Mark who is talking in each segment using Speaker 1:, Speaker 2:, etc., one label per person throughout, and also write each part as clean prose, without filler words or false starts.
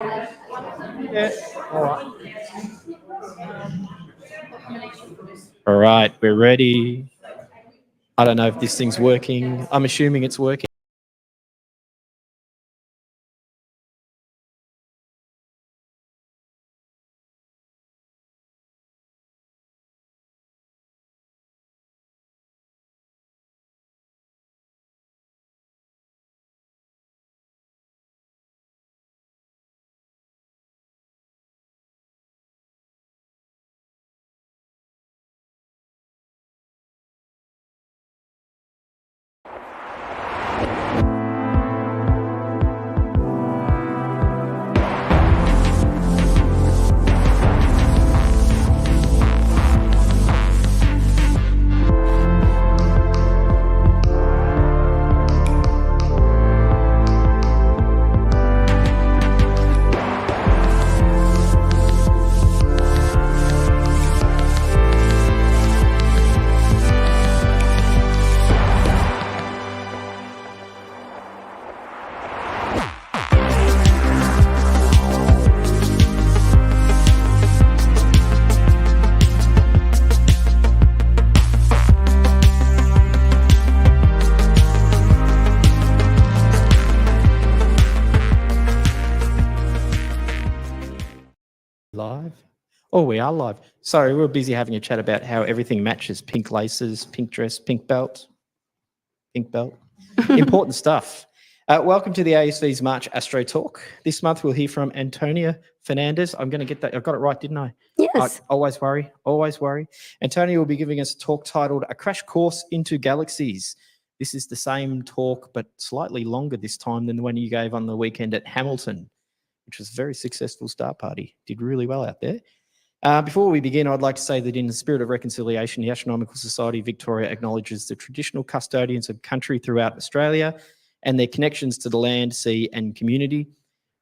Speaker 1: Yeah. All right. All right, we're ready. I don't know if this thing's working. I'm assuming it's working. Live? Oh, we are live. Sorry, we were busy having a chat about how everything matches. Pink laces, pink dress, pink belt. Pink belt. Important stuff. Welcome to the ASV's March Astro Talk. This month we'll hear from Antonia Fernandez. I'm going to get that. I got it right, didn't I?
Speaker 2: Yes.
Speaker 1: Always worry. Always worry. Antonia will be giving us a talk titled A Crash Course into Galaxies. This is the same talk, but slightly longer this time than the one you gave on the weekend at Hamilton, which was a very successful star party. Did really well out there. Before we begin, I'd like to say that in the spirit of reconciliation, the Astronomical Society of Victoria acknowledges the traditional custodians of country throughout Australia and their connections to the land, sea and community.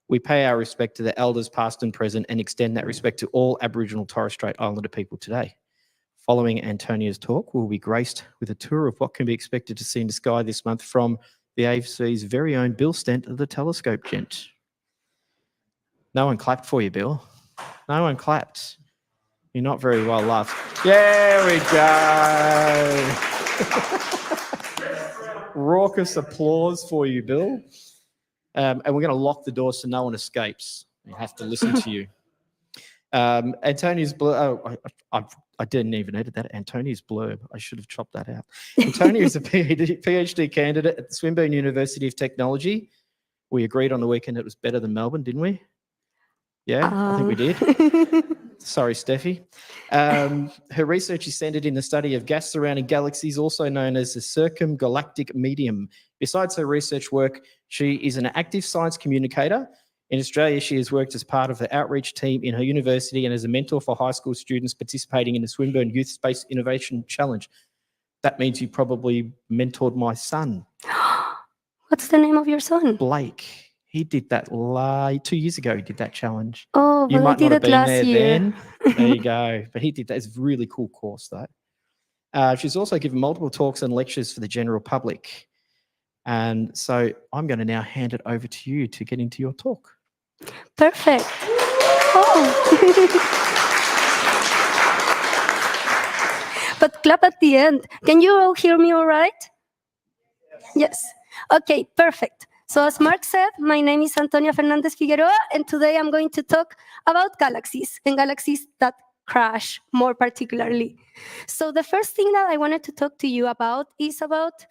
Speaker 1: We pay our respect to the elders past and present and extend that respect to all Aboriginal Torres Strait Islander people today. Following Antonia's talk, we'll be graced with a tour of what can be expected to see in the sky this month from the AFC's very own Bill Stent of the telescope gent. No one clapped for you, Bill. No one clapped. You're not very well loved. There we go. Raucous applause for you, Bill. And we're going to lock the door so no one escapes. We have to listen to you. Antonia's blurb. I didn't even edit that. Antonia's blurb. I should have chopped that out. Antonia is a PhD candidate at the Swinburne University of Technology. We agreed on the weekend it was better than Melbourne, didn't we? Yeah, I think we did. Sorry, Steffi. Her research is centered in the study of gas surrounding galaxies, also known as the circumgalactic medium. Besides her research work, she is an active science communicator. In Australia, she has worked as part of the outreach team in her university and as a mentor for high school students participating in the Swinburne Youth Space Innovation Challenge. That means you probably mentored my son.
Speaker 2: What's the name of your son?
Speaker 1: Blake. He did that 2 years ago. He did that challenge.
Speaker 2: Oh,
Speaker 1: You
Speaker 2: well,
Speaker 1: might
Speaker 2: I did
Speaker 1: not have
Speaker 2: it
Speaker 1: been
Speaker 2: last
Speaker 1: there
Speaker 2: year.
Speaker 1: then. There you go. But he did that. It's a really cool course, though. She's also given multiple talks and lectures for the general public. And so I'm going to now hand it over to you to get into your talk.
Speaker 2: Perfect. Oh. But clap at the end. Can you all hear me all right? Yes. Okay, perfect. So as Mark said, my name is Antonia Fernandez Figueroa, and today I'm going to talk about galaxies and galaxies that crash more particularly. So the first thing that I wanted to talk to you about is about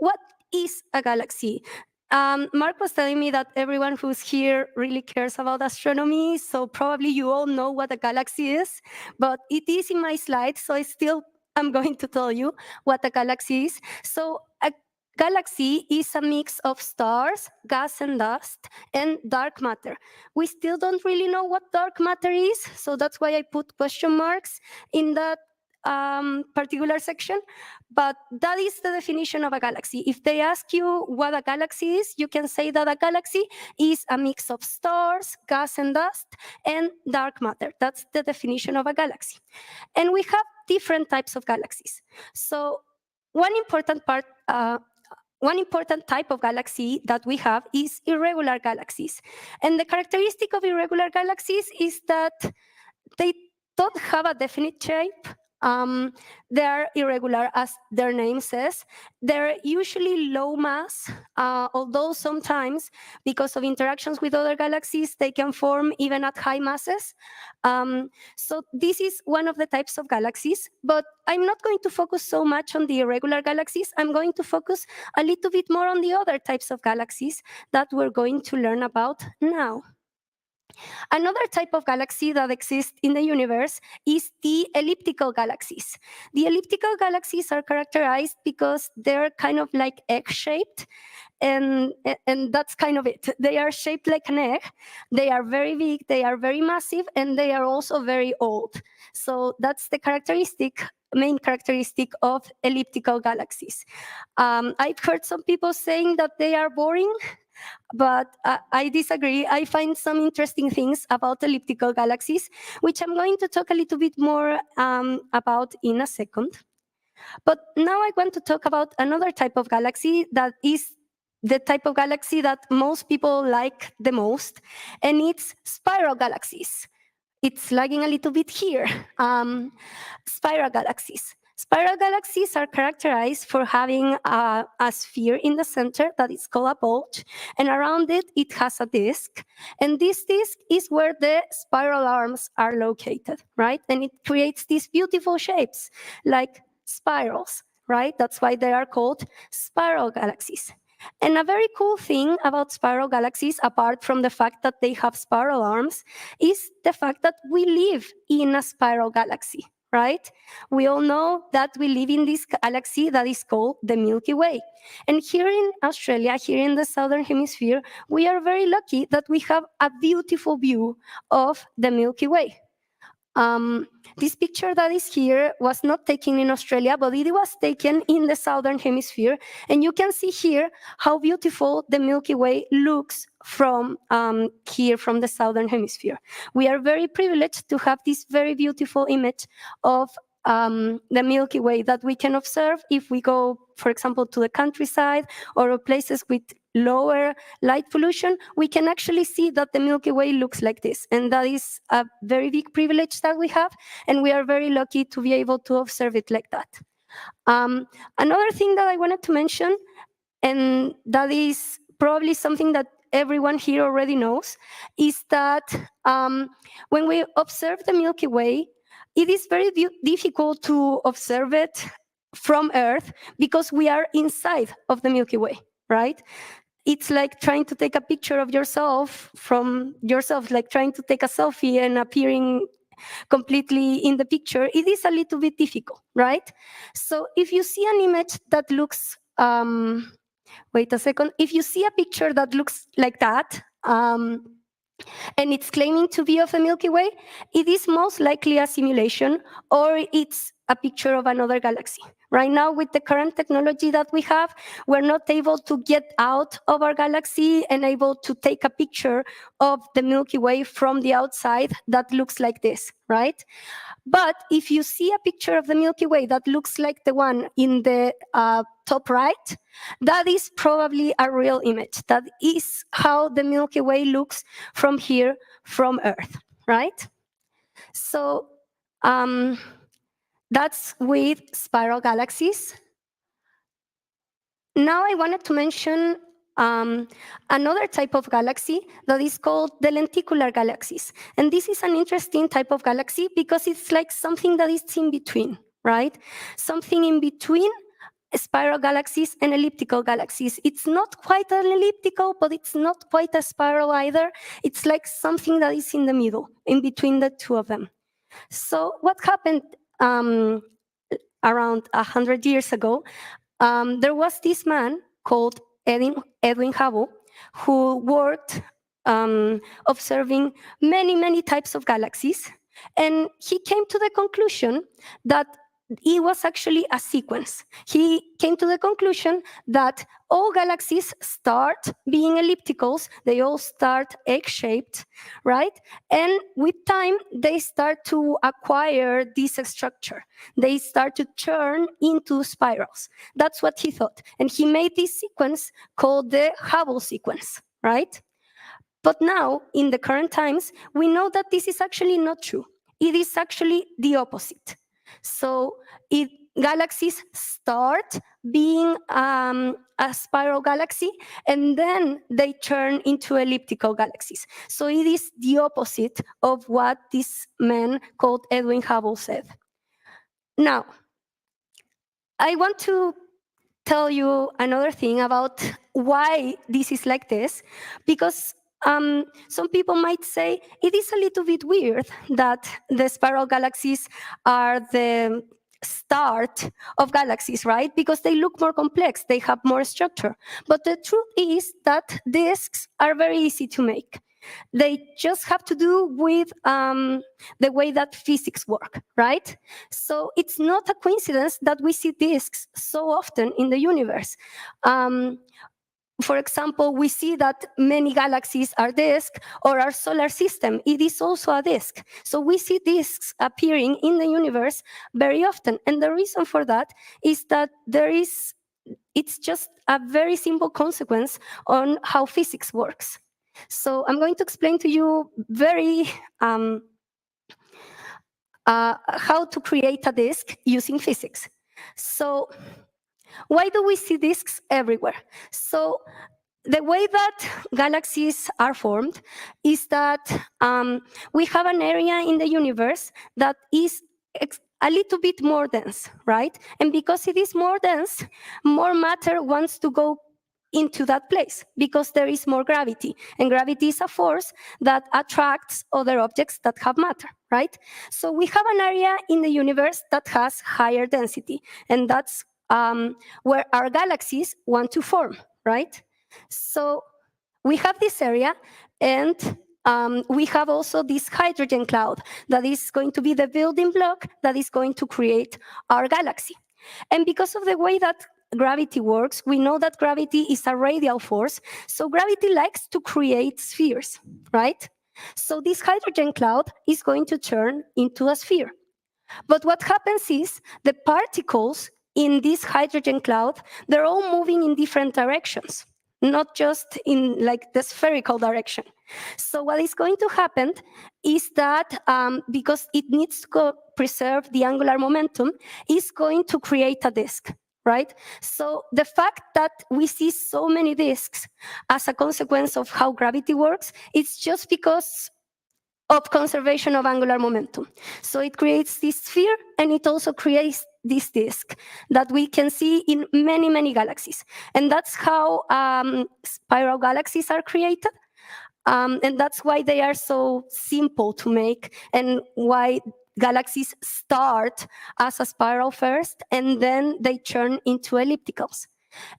Speaker 2: what is a galaxy. Mark was telling me that everyone who's here really cares about astronomy, so probably you all know what a galaxy is, but it is in my slides, so I'm going to tell you what a galaxy is. So a galaxy is a mix of stars, gas and dust, and dark matter. We still don't really know what dark matter is, so that's why I put question marks in that particular section, but that is the definition of a galaxy. If they ask you what a galaxy is, you can say that a galaxy is a mix of stars, gas and dust, and dark matter. That's the definition of a galaxy. And we have different types of galaxies. So one important part one important type of galaxy that we have is irregular galaxies. And the characteristic of irregular galaxies is that they don't have a definite shape. They are irregular, as their name says. They're usually low mass, although sometimes, because of interactions with other galaxies, they can form even at high masses. So this is one of the types of galaxies, but I'm not going to focus so much on the irregular galaxies. I'm going to focus a little bit more on the other types of galaxies that we're going to learn about now. Another type of galaxy that exists in the universe is the elliptical galaxies. The elliptical galaxies are characterized because they're kind of like egg-shaped, and that's kind of it. They are shaped like an egg. They are very big, they are very massive, and they are also very old. So that's the main characteristic of elliptical galaxies. I've heard some people saying that they are boring, but I disagree. I find some interesting things about elliptical galaxies, which I'm going to talk a little bit more about in a second. But now I want to talk about another type of galaxy that is the type of galaxy that most people like the most, and it's spiral galaxies. It's lagging a little bit here. Spiral galaxies. Spiral galaxies are characterized for having a sphere in the center that is called a bulge, and around it, it has a disk. And this disk is where the spiral arms are located, right? And it creates these beautiful shapes, like spirals, right? That's why they are called spiral galaxies. And a very cool thing about spiral galaxies, apart from the fact that they have spiral arms, is the fact that we live in a spiral galaxy, right? We all know that we live in this galaxy that is called the Milky Way. And here in Australia, here in the Southern Hemisphere, we are very lucky that we have a beautiful view of the Milky Way. This picture that is here was not taken in Australia, but it was taken in the Southern Hemisphere. And you can see here how beautiful the Milky Way looks from here, from the Southern Hemisphere. We are very privileged to have this very beautiful image of the Milky Way that we can observe if we go, for example, to the countryside or places with lower light pollution. We can actually see that the Milky Way looks like this. And that is a very big privilege that we have. And we are very lucky to be able to observe it like that. Another thing that I wanted to mention, and that is probably something that everyone here already knows, is that when we observe the Milky Way, it is very difficult to observe it from Earth because we are inside of the Milky Way, right? It's like trying to take a picture of yourself from yourself, like trying to take a selfie and appearing completely in the picture. It is a little bit difficult, right? So if you see an image that looks, wait a second, if you see a picture that looks like that, and it's claiming to be of the Milky Way, it is most likely a simulation, or it's a picture of another galaxy. Right now, with the current technology that we have, we're not able to get out of our galaxy and able to take a picture of the Milky Way from the outside that looks like this, right? But if you see a picture of the Milky Way that looks like the one in the top right, that is probably a real image. That is how the Milky Way looks from here, from Earth, right? So that's with spiral galaxies. Now I wanted to mention another type of galaxy that is called the lenticular galaxies. And this is an interesting type of galaxy because it's like something that is in between, right? Something in between spiral galaxies and elliptical galaxies. It's not quite an elliptical, but it's not quite a spiral either. It's like something that is in the middle, in between the two of them. So what happened around 100 years ago, there was this man called Edwin Hubble, who worked observing many types of galaxies. And he came to the conclusion that it was actually a sequence. He came to the conclusion that all galaxies start being ellipticals, they all start egg-shaped, right? And with time, they start to acquire this structure. They start to turn into spirals. That's what he thought. And he made this sequence called the Hubble sequence, right? But now, in the current times, we know that this is actually not true. It is actually the opposite. So galaxies start being a spiral galaxy, and then they turn into elliptical galaxies. So it is the opposite of what this man called Edwin Hubble said. Now, I want to tell you another thing about why this is like this, because some people might say it is a little bit weird that the spiral galaxies are the start of galaxies, right? Because they look more complex, they have more structure. But the truth is that disks are very easy to make. They just have to do with the way that physics work, right? So it's not a coincidence that we see disks so often in the universe. For example, we see that many galaxies are disks, or our solar system, it is also a disk. So we see disks appearing in the universe very often. And the reason for that is that it's just a very simple consequence on how physics works. So I'm going to explain to you very how to create a disk using physics. So why do we see disks everywhere? So the way that galaxies are formed is that we have an area in the universe that is a little bit more dense, right? And because it is more dense, more matter wants to go into that place because there is more gravity. And gravity is a force that attracts other objects that have matter, right? So we have an area in the universe that has higher density, and that's where our galaxies want to form, right? So we have this area, and we have also this hydrogen cloud that is going to be the building block that is going to create our galaxy. And because of the way that gravity works, we know that gravity is a radial force, so gravity likes to create spheres, right? So this hydrogen cloud is going to turn into a sphere. But what happens is the particles in this hydrogen cloud, they're all moving in different directions, not just in like the spherical direction. So what is going to happen is that because it needs to preserve the angular momentum, is going to create a disk, right? So the fact that we see so many disks as a consequence of how gravity works, it's just because of conservation of angular momentum. So it creates this sphere, and it also creates this disk that we can see in many, many galaxies. And that's how spiral galaxies are created. And that's why they are so simple to make, and why galaxies start as a spiral first, and then they turn into ellipticals.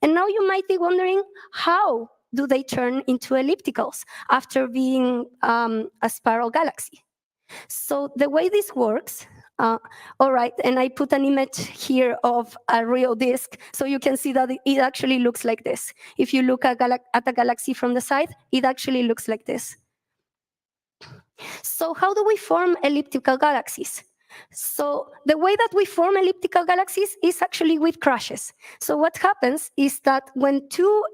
Speaker 2: And now you might be wondering, how do they turn into ellipticals after being a spiral galaxy? So the way this works, all right, and I put an image here of a real disk, so you can see that it actually looks like this. If you look at a galaxy from the side, it actually looks like this. So how do we form elliptical galaxies? So the way that we form elliptical galaxies is actually with crashes. So what happens is that when two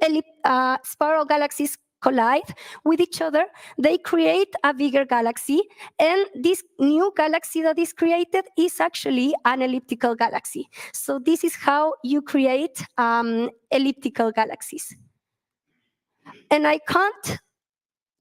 Speaker 2: spiral galaxies collide with each other, they create a bigger galaxy, and this new galaxy that is created is actually an elliptical galaxy. So this is how you create elliptical galaxies. And I can't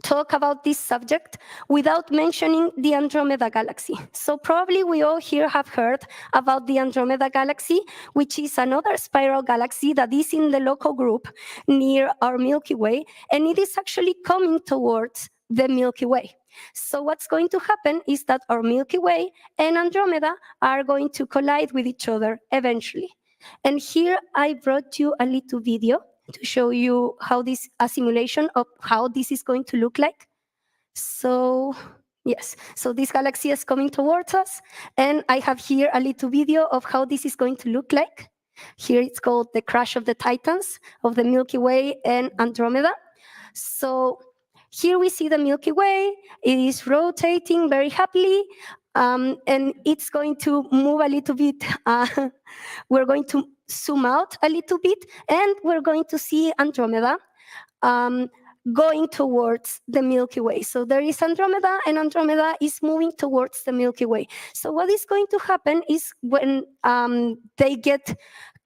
Speaker 2: talk about this subject without mentioning the Andromeda galaxy. So probably we all here have heard about the Andromeda galaxy, which is another spiral galaxy that is in the local group near our Milky Way, and it is actually coming towards the Milky Way. So what's going to happen is that our Milky Way and Andromeda are going to collide with each other eventually. And here I brought you a little video to show you how a simulation of how this is going to look like. So Yes, so this galaxy is coming towards us, and I have here a little video of how this is going to look like. Here it's called the crash of the Titans of the Milky Way and Andromeda. So here we see the Milky Way. It is rotating very happily, and it's going to move a little bit. We're going to zoom out a little bit, and we're going to see Andromeda going towards the Milky Way. So there is Andromeda, and Andromeda is moving towards the Milky Way. So what is going to happen is when they get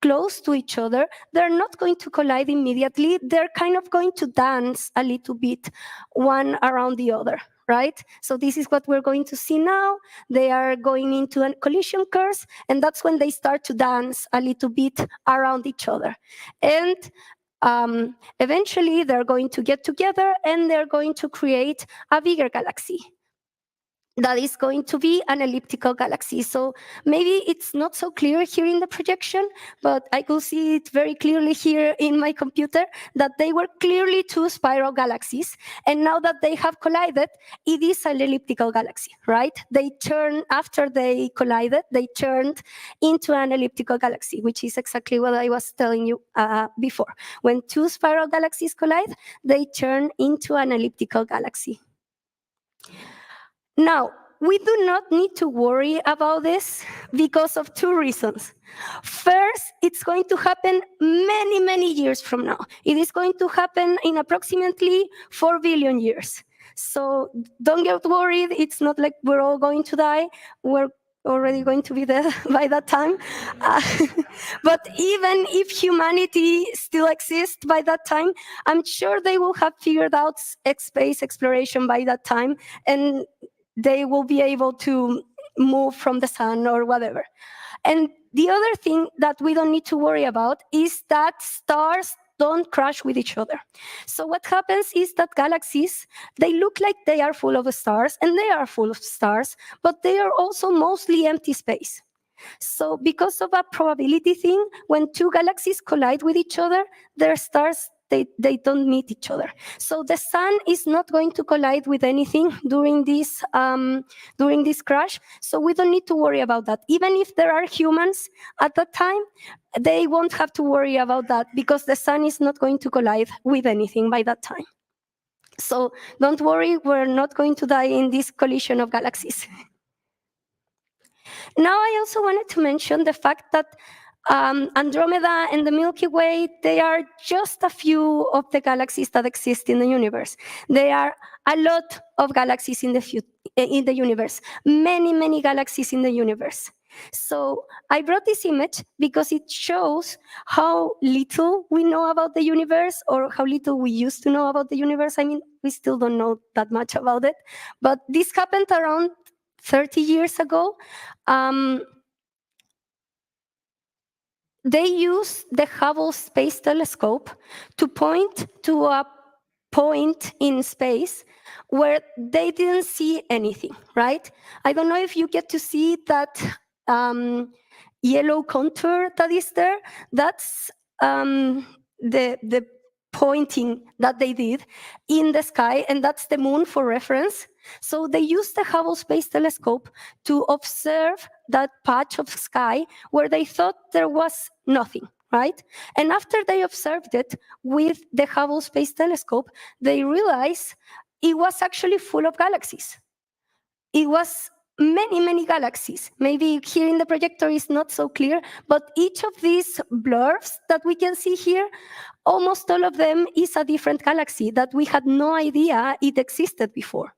Speaker 2: close to each other, they're not going to collide immediately. They're kind of going to dance a little bit, one around the other, right? So this is what we're going to see now. They are going into a collision course, and that's when they start to dance a little bit around each other. And eventually they're going to get together, and they're going to create a bigger galaxy. That is going to be an elliptical galaxy. So maybe it's not so clear here in the projection, but I could see it very clearly here in my computer that they were clearly two spiral galaxies. And now that they have collided, it is an elliptical galaxy, right? They turned, after they collided, they turned into an elliptical galaxy, which is exactly what I was telling you before. When two spiral galaxies collide, they turn into an elliptical galaxy. Now, we do not need to worry about this because of two reasons. First, it's going to happen many, many years from now. It is going to happen in approximately 4 billion years. So don't get worried. It's not like we're all going to die. We're already going to be dead by that time. But even if humanity still exists by that time, I'm sure they will have figured out space exploration by that time, and they will be able to move from the sun or whatever. And the other thing that we don't need to worry about is that stars don't crash with each other. So what happens is that galaxies, they look like they are full of stars, and they are full of stars, but they are also mostly empty space. So because of a probability thing, when two galaxies collide with each other, their stars, they don't meet each other. So the sun is not going to collide with anything during this crash. So we don't need to worry about that. Even if there are humans at that time, they won't have to worry about that because the sun is not going to collide with anything by that time. So don't worry, we're not going to die in this collision of galaxies. Now, I also wanted to mention the fact that Andromeda and the Milky Way, they are just a few of the galaxies that exist in the universe. There are a lot of galaxies in the universe, many, many galaxies in the universe. So I brought this image because it shows how little we know about the universe, or how little we used to know about the universe. I mean, we still don't know that much about it, but this happened around 30 years ago. They used the Hubble Space Telescope to point to a point in space where they didn't see anything, right? I don't know if you get to see that yellow contour that is there. That's the pointing that they did in the sky, and that's the moon for reference. So they used the Hubble Space Telescope to observe that patch of sky where they thought there was nothing, right? And after they observed it with the Hubble Space Telescope, they realized it was actually full of galaxies. It was many, many galaxies. Maybe here in the projector is not so clear, but each of these blurbs that we can see here, almost all of them is a different galaxy that we had no idea it existed before.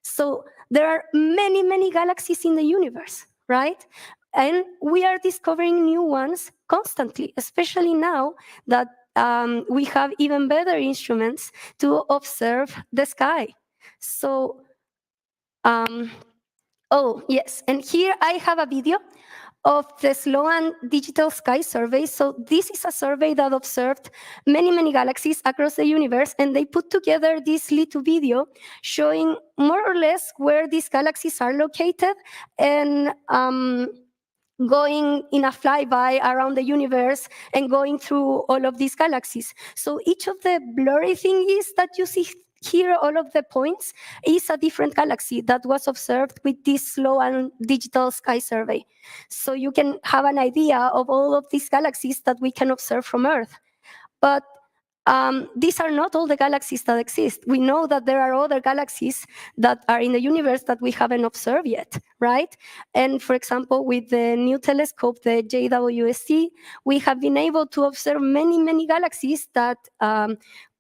Speaker 2: So there are many, many galaxies in the universe, right? And we are discovering new ones constantly, especially now that we have even better instruments to observe the sky. So, oh, yes, and here I have a video of the Sloan Digital Sky Survey. So this is a survey that observed many, many galaxies across the universe, and they put together this little video showing more or less where these galaxies are located, and going in a flyby around the universe and going through all of these galaxies. So each of the blurry thingies that you see here, all of the points is a different galaxy that was observed with this slow and digital sky survey. So you can have an idea of all of these galaxies that we can observe from Earth. But these are not all the galaxies that exist. We know that there are other galaxies that are in the universe that we haven't observed yet, right? And for example, with the new telescope, the JWST, we have been able to observe many, many galaxies that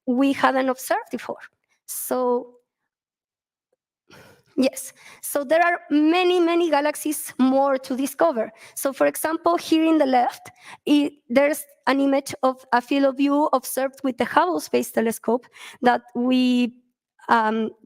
Speaker 2: we hadn't observed before. So yes, so there are many, many galaxies more to discover. So for example, here in the left, there's an image of a field of view observed with the Hubble Space Telescope that we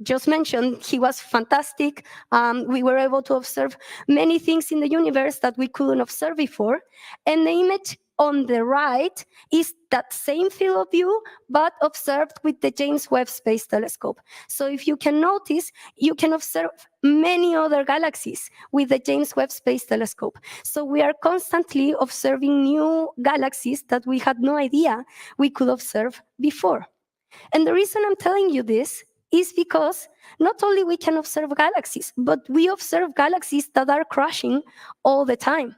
Speaker 2: just mentioned. He was fantastic. We were able to observe many things in the universe that we couldn't observe before. And the image on the right is that same field of view, but observed with the James Webb Space Telescope. So if you can notice, you can observe many other galaxies with the James Webb Space Telescope. So we are constantly observing new galaxies that we had no idea we could observe before. And the reason I'm telling you this is because not only we can observe galaxies, but we observe galaxies that are crashing all the time.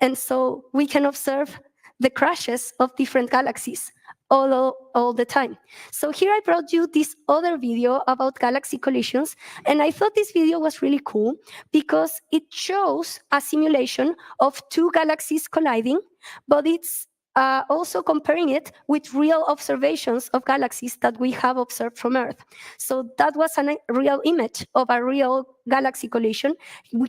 Speaker 2: And so we can observe the crashes of different galaxies all the time. So here I brought you this other video about galaxy collisions, and I thought this video was really cool because it shows a simulation of two galaxies colliding, but it's also comparing it with real observations of galaxies that we have observed from Earth. So that was a real image of a real galaxy collision.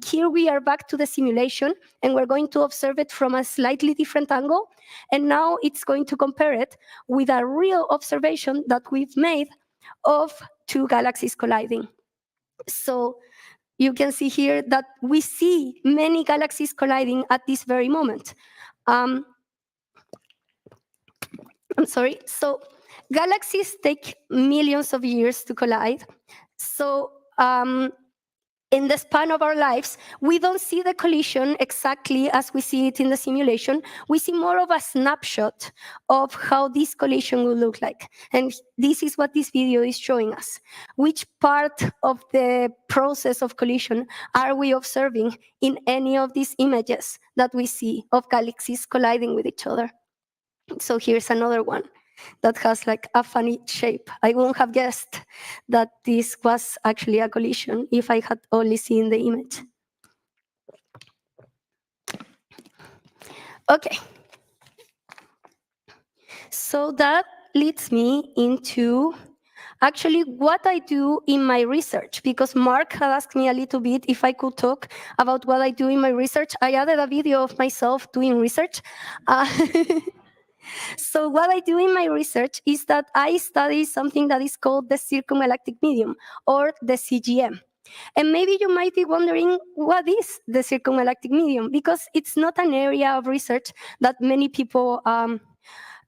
Speaker 2: Here we are back to the simulation, and we're going to observe it from a slightly different angle. And now it's going to compare it with a real observation that we've made of two galaxies colliding. So you can see here that we see many galaxies colliding at this very moment. I'm sorry. So galaxies take millions of years to collide. So in the span of our lives, we don't see the collision exactly as we see it in the simulation. We see more of a snapshot of how this collision will look like. And this is what this video is showing us. Which part of the process of collision are we observing in any of these images that we see of galaxies colliding with each other? So here's another one that has like a funny shape. I wouldn't have guessed that this was actually a collision if I had only seen the image. Okay. So that leads me into actually what I do in my research, because Mark had asked me a little bit if I could talk about what I do in my research. I added a video of myself doing research. So what I do in my research is that I study something that is called the circumgalactic medium, or the CGM. And maybe you might be wondering, what is the circumgalactic medium? Because it's not an area of research that many people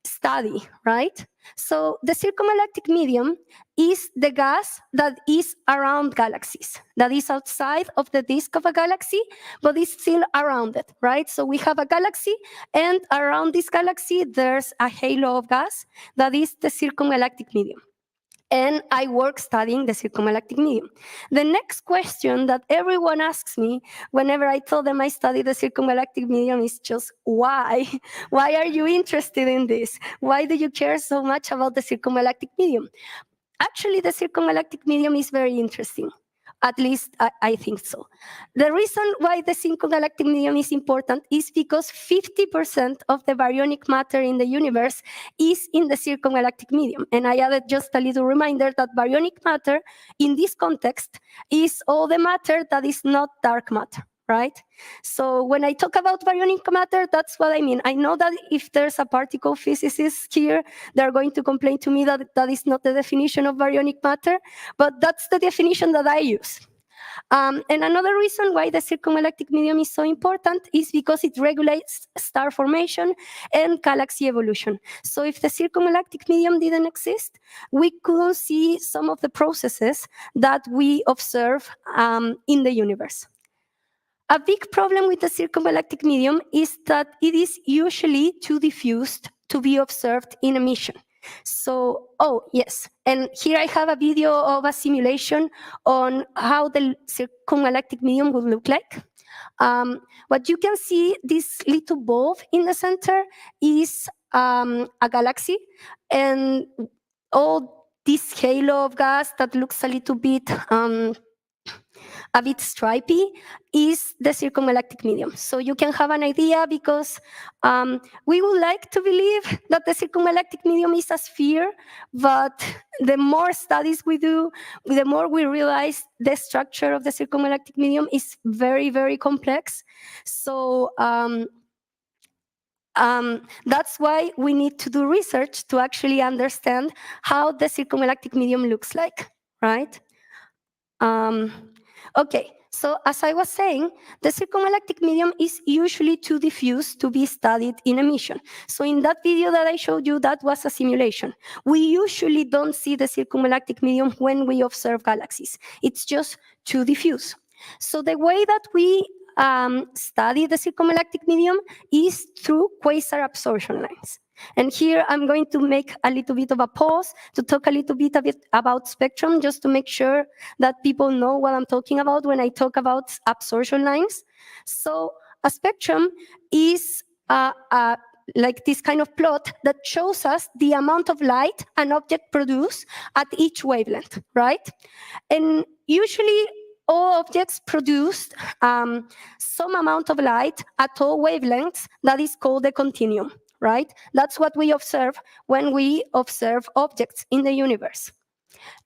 Speaker 2: study, right? So the circumgalactic medium is the gas that is around galaxies, that is outside of the disk of a galaxy, but is still around it, right? So we have a galaxy, and around this galaxy, there's a halo of gas that is the circumgalactic medium. And I work studying the circumgalactic medium. The next question that everyone asks me whenever I tell them I study the circumgalactic medium is just, why? Why are you interested in this? Why do you care so much about the circumgalactic medium? Actually, the circumgalactic medium is very interesting. At least I think so. The reason why the circumgalactic medium is important is because 50% of the baryonic matter in the universe is in the circumgalactic medium. And I added just a little reminder that baryonic matter in this context is all the matter that is not dark matter, right? So when I talk about baryonic matter, that's what I mean. I know that if there's a particle physicist here, they're going to complain to me that that is not the definition of baryonic matter, but that's the definition that I use. And another reason why the circumgalactic medium is so important is because it regulates star formation and galaxy evolution. So if the circumgalactic medium didn't exist, we couldn't see some of the processes that we observe in the universe. A big problem with the circumgalactic medium is that it is usually too diffused to be observed in a mission. So, oh, yes. And here I have a video of a simulation on how the circumgalactic medium would look like. What you can see, this little bulb in the center is a galaxy, and all this halo of gas that looks a bit stripy is the circumgalactic medium. So you can have an idea, because we would like to believe that the circumgalactic medium is a sphere, but the more studies we do, the more we realize the structure of the circumgalactic medium is very, very complex. So that's why we need to do research to actually understand how the circumgalactic medium looks like, right? Okay, so as I was saying, the circumgalactic medium is usually too diffuse to be studied in a mission. So in that video that I showed you, that was a simulation. We usually don't see the circumgalactic medium when we observe galaxies. It's just too diffuse. So the way that we study the circumgalactic medium is through quasar absorption lines. And here I'm going to make a little bit of a pause to talk a little bit about spectrum, just to make sure that people know what I'm talking about when I talk about absorption lines. So a spectrum is like this kind of plot that shows us the amount of light an object produces at each wavelength, right? And usually all objects produce some amount of light at all wavelengths that is called the continuum, right? That's what we observe when we observe objects in the universe.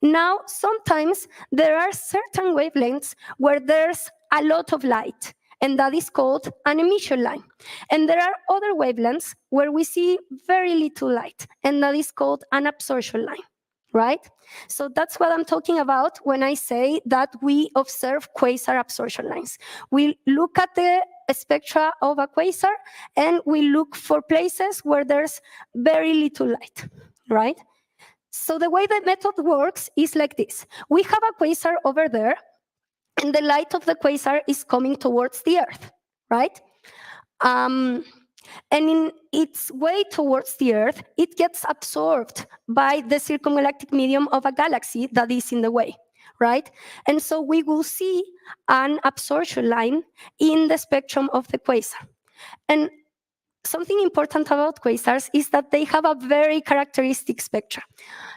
Speaker 2: Now, sometimes there are certain wavelengths where there's a lot of light, and that is called an emission line. And there are other wavelengths where we see very little light, and that is called an absorption line, right? So that's what I'm talking about when I say that we observe quasar absorption lines. We look at the spectra of a quasar, and we look for places where there's very little light, right? So the way the method works is like this. We have a quasar over there, and the light of the quasar is coming towards the Earth, right? And in its way towards the Earth, it gets absorbed by the circumgalactic medium of a galaxy that is in the way, right? And so we will see an absorption line in the spectrum of the quasar. And something important about quasars is that they have a very characteristic spectra.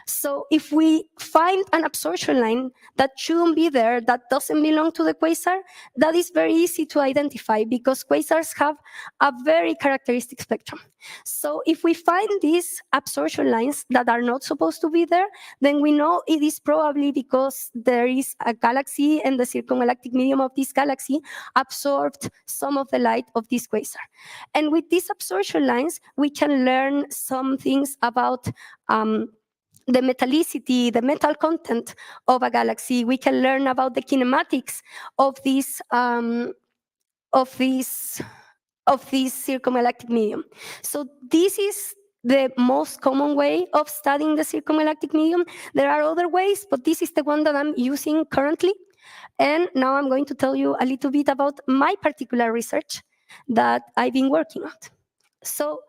Speaker 2: So if we find an absorption line that shouldn't be there, that doesn't belong to the quasar, that is very easy to identify, because quasars have a very characteristic spectrum. So if we find these absorption lines that are not supposed to be there, then we know it is probably because there is a galaxy, and the circumgalactic medium of this galaxy absorbed some of the light of this quasar. And with these absorption lines, we can learn some things about the metallicity, the metal content of a galaxy. We can learn about the kinematics of this circumgalactic medium. So this is the most common way of studying the circumgalactic medium. There are other ways, but this is the one that I'm using currently. And now I'm going to tell you a little bit about my particular research that I've been working on. So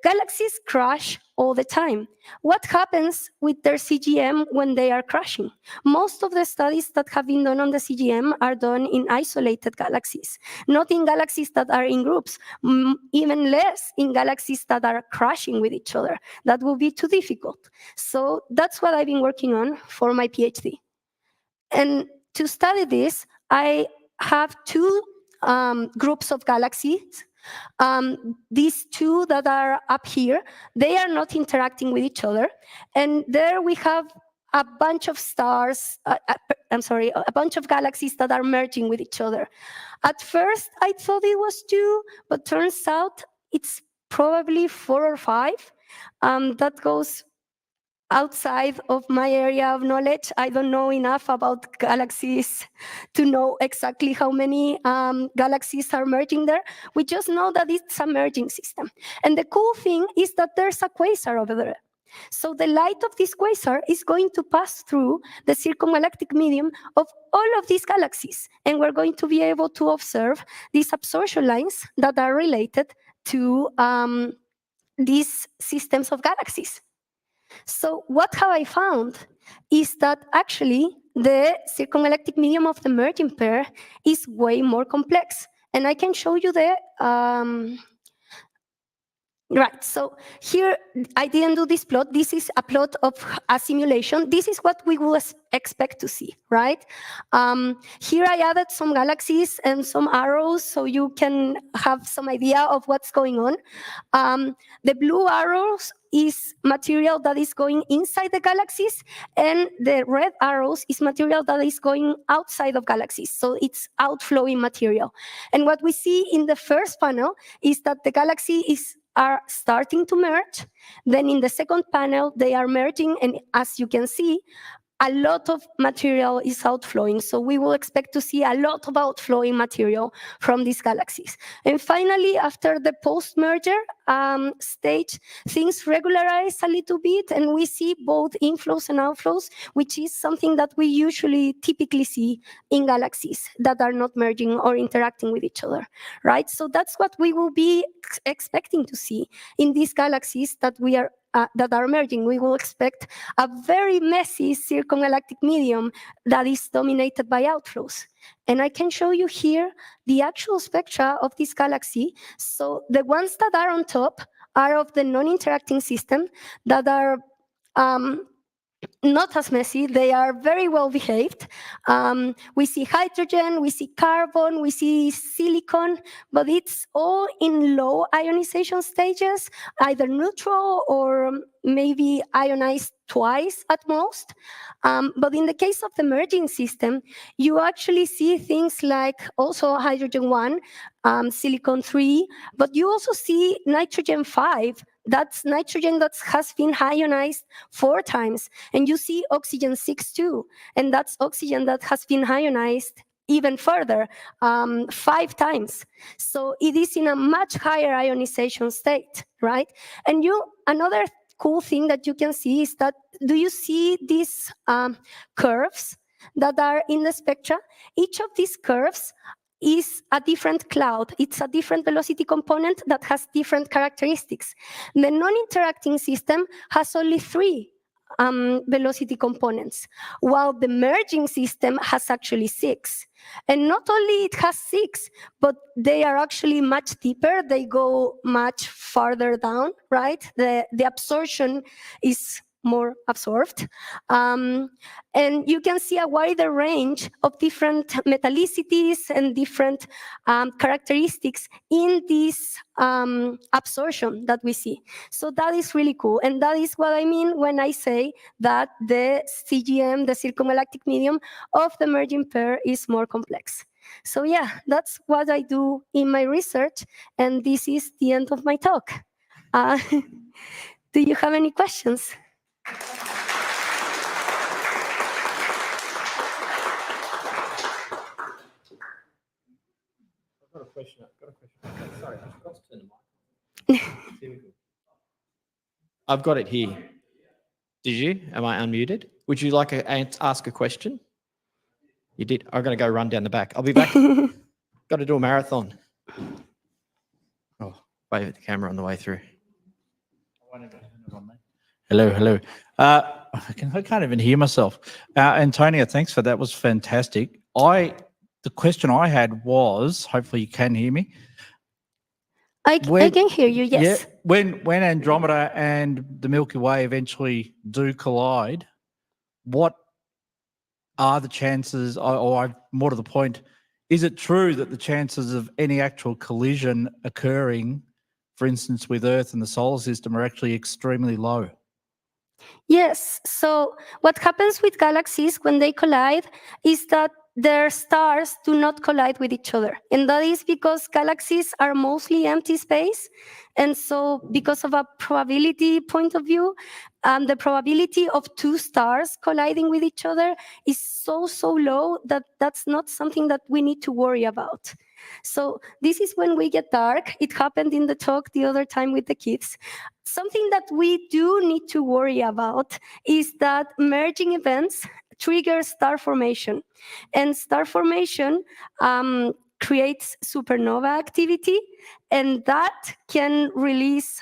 Speaker 2: galaxies crash all the time. What happens with their CGM when they are crashing? Most of the studies that have been done on the CGM are done in isolated galaxies, not in galaxies that are in groups, even less in galaxies that are crashing with each other. That will be too difficult. So that's what I've been working on for my PhD. And to study this, I have two groups of galaxies. These two that are up here, they are not interacting with each other. And there we have a bunch of stars, a bunch of galaxies that are merging with each other. At first, I thought it was two, but turns out it's probably 4 or 5. That goes outside of my area of knowledge. I don't know enough about galaxies to know exactly how many galaxies are merging there. We just know that it's a merging system. And the cool thing is that there's a quasar over there. So the light of this quasar is going to pass through the circumgalactic medium of all of these galaxies. And we're going to be able to observe these absorption lines that are related to these systems of galaxies. So what have I found is that actually the circumgalactic medium of the merging pair is way more complex. And I can show you the right, so here I didn't do this plot. This is a plot of a simulation. This is what we would expect to see, right? Here I added some galaxies and some arrows so you can have some idea of what's going on. The blue arrows is material that is going inside the galaxies, and the red arrows is material that is going outside of galaxies. So it's outflowing material. And what we see in the first panel is that the galaxy are starting to merge. Then in the second panel, they are merging, and as you can see, a lot of material is outflowing. So we will expect to see a lot of outflowing material from these galaxies. And finally, after the post-merger stage, things regularize a little bit, and we see both inflows and outflows, which is something that we usually typically see in galaxies that are not merging or interacting with each other, right? So that's what we will be expecting to see in these galaxies that are merging. We will expect a very messy circumgalactic medium that is dominated by outflows. And I can show you here the actual spectra of this galaxy. So the ones that are on top are of the non-interacting system that are not as messy. They are very well behaved. We see hydrogen, we see carbon, we see silicon, but it's all in low ionization stages, either neutral or maybe ionized twice at most. But in the case of the merging system, you actually see things like also hydrogen 1, silicon 3, but you also see nitrogen 5. That's nitrogen that has been ionized 4 times. And you see oxygen 6 too. And that's oxygen that has been ionized even further, 5 times. So it is in a much higher ionization state, right? And another cool thing that you can see is that, do you see these curves that are in the spectra? Each of these curves is a different cloud. It's a different velocity component that has different characteristics. The non-interacting system has only 3 velocity components, while the merging system has actually 6. And not only it has 6, but they are actually much deeper. They go much farther down, right? The absorption is more absorbed. And you can see a wider range of different metallicities and different characteristics in this absorption that we see. So that is really cool. And that is what I mean when I say that the CGM, the circumgalactic medium of the merging pair, is more complex. So yeah, that's what I do in my research. And this is the end of my talk. Do you have any questions?
Speaker 1: I've got a question. Sorry, I forgot to turn the mic. I've got it here. Did you? Am I unmuted? Would you like to ask a question? You did. I'm going to go run down the back. I'll be back. Got to do a marathon. Oh, wave at the camera on the way through.
Speaker 3: Hello. I can't even hear myself. Antonia, thanks for that. Was fantastic. The question I had was, hopefully you can hear me.
Speaker 2: I can hear you, yes.
Speaker 3: Yeah, when Andromeda and the Milky Way eventually do collide, what are the chances, or more to the point, is it true that the chances of any actual collision occurring, for instance, with Earth and the solar system, are actually extremely low?
Speaker 2: Yes. So what happens with galaxies when they collide is that their stars do not collide with each other. And that is because galaxies are mostly empty space. And so because of a probability point of view, the probability of 2 stars colliding with each other is so low that that's not something that we need to worry about. So this is when we get dark. It happened in the talk the other time with the kids. Something that we do need to worry about is that merging events trigger star formation. And star formation creates supernova activity, and that can release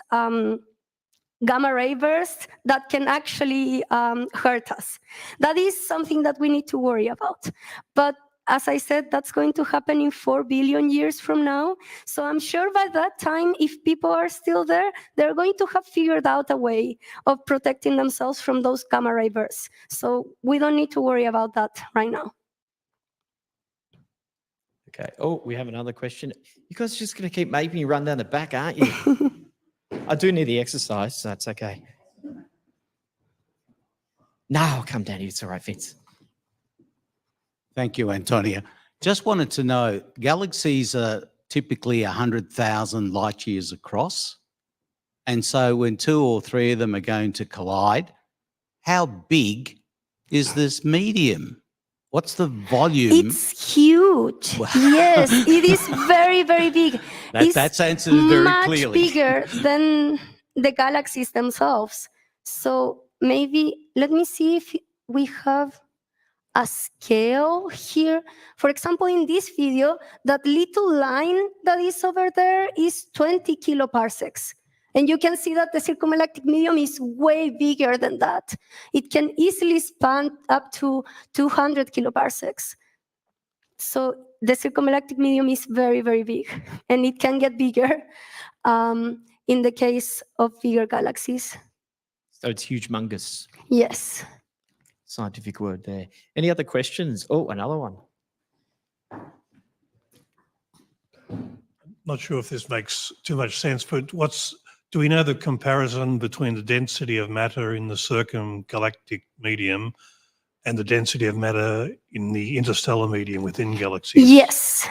Speaker 2: gamma ray bursts that can actually hurt us. That is something that we need to worry about. But as I said, that's going to happen in 4 billion years from now. So I'm sure by that time, if people are still there, they're going to have figured out a way of protecting themselves from those gamma ray bursts. So we don't need to worry about that right now.
Speaker 1: Okay. Oh, we have another question. You guys are just going to keep making me run down the back, aren't you? I do need the exercise, so that's okay. No, I'll come down here. It's all right, Vince.
Speaker 4: Thank you, Antonia. Just wanted to know, galaxies are typically 100,000 light years across. And so when 2 or 3 of them are going to collide, how big is this medium? What's the volume?
Speaker 2: It's huge. Yes, it is very, very big.
Speaker 4: That's answered very
Speaker 2: much
Speaker 4: clearly.
Speaker 2: bigger than the galaxies themselves. So maybe, let me see if we have a scale here. For example, in this video, that little line that is over there is 20 kiloparsecs. And you can see that the circumgalactic medium is way bigger than that. It can easily span up to 200 kiloparsecs. So the circumgalactic medium is very, very big, and it can get bigger in the case of bigger galaxies.
Speaker 1: So it's humongous.
Speaker 2: Yes.
Speaker 1: Scientific word there. Any other questions? Oh, another one.
Speaker 5: Not sure if this makes too much sense, but do we know the comparison between the density of matter in the circumgalactic medium and the density of matter in the interstellar medium within galaxies?
Speaker 2: Yes.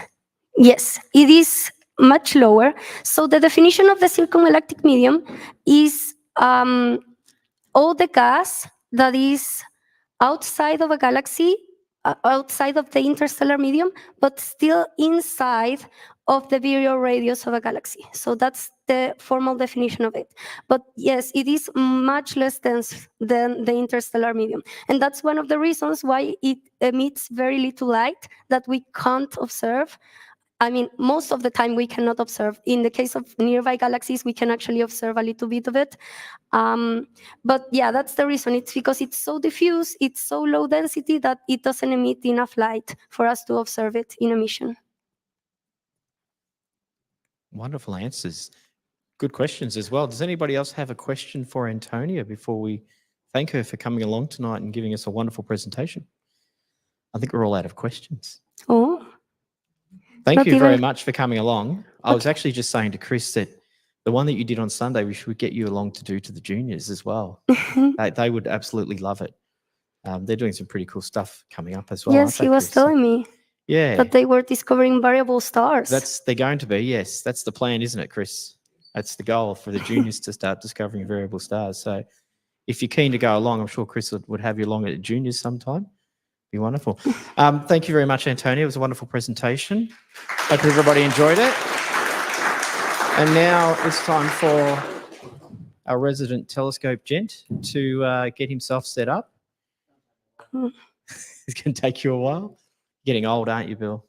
Speaker 2: Yes, it is much lower. So the definition of the circumgalactic medium is all the gas that is outside of a galaxy, outside of the interstellar medium, but still inside of the virial radius of a galaxy. So that's the formal definition of it. But yes, it is much less dense than the interstellar medium. And that's one of the reasons why it emits very little light that we can't observe. I mean, most of the time we cannot observe. In the case of nearby galaxies, we can actually observe a little bit of it. But yeah, that's the reason. It's because it's so diffuse, it's so low density that it doesn't emit enough light for us to observe it in a mission.
Speaker 1: Wonderful answers. Good questions as well. Does anybody else have a question for Antonia before we thank her for coming along tonight and giving us a wonderful presentation? I think we're all out of questions.
Speaker 2: Oh.
Speaker 1: Thank
Speaker 2: Not
Speaker 1: you very
Speaker 2: even-
Speaker 1: much for coming along. I was actually just saying to Chris that the one that you did on Sunday, we should get you along to do to the juniors as well. They would absolutely love it. They're doing some pretty cool stuff coming up as well.
Speaker 2: Yes,
Speaker 1: aren't they,
Speaker 2: he was
Speaker 1: Chris?
Speaker 2: telling me
Speaker 1: Yeah.
Speaker 2: that they were discovering variable stars.
Speaker 1: They're going to be, yes. That's the plan, isn't it, Chris? That's the goal for the juniors to start discovering variable stars. So if you're keen to go along, I'm sure Chris would have you along at juniors sometime. Be wonderful. Thank you very much, Antonia. It was a wonderful presentation. Hope everybody enjoyed it. And now it's time for our resident telescope gent to get himself set up. It's going to take you a while. Getting old, aren't you, Bill?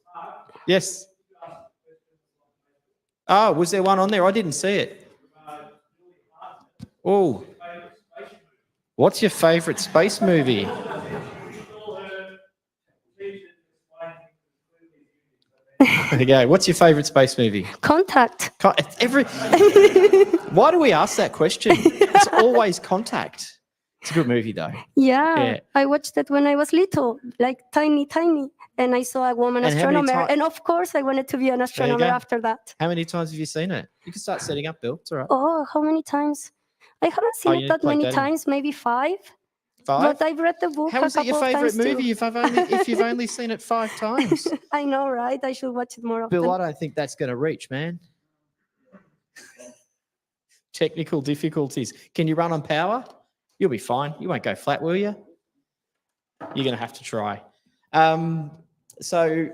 Speaker 1: Yes. Oh, was there one on there? I didn't see it. Oh. What's your favourite space movie? There you go. What's your favourite space movie?
Speaker 2: Contact.
Speaker 1: Why do we ask that question? It's always Contact. It's a good movie, though.
Speaker 2: Yeah, I watched it when I was little, like tiny. And I saw a woman
Speaker 1: And how many
Speaker 2: astronomer. And of course, I wanted to be an astronomer
Speaker 1: go.
Speaker 2: after that.
Speaker 1: How many times have you seen it? You can start setting up, Bill. It's all right.
Speaker 2: Oh, how many times? I haven't seen
Speaker 1: you
Speaker 2: it
Speaker 1: need to
Speaker 2: that
Speaker 1: plug
Speaker 2: many
Speaker 1: that in.
Speaker 2: times, maybe 5.
Speaker 1: 5?
Speaker 2: But I've read the book
Speaker 1: How
Speaker 2: a
Speaker 1: is it your
Speaker 2: couple of
Speaker 1: favourite
Speaker 2: times
Speaker 1: movie
Speaker 2: too.
Speaker 1: if you've only seen it 5 times?
Speaker 2: I know, right? I should watch it more often.
Speaker 1: Bill, I don't think that's going to reach, man. Technical difficulties. Can you run on power? You'll be fine. You won't go flat, will you? You're going to have to try. So,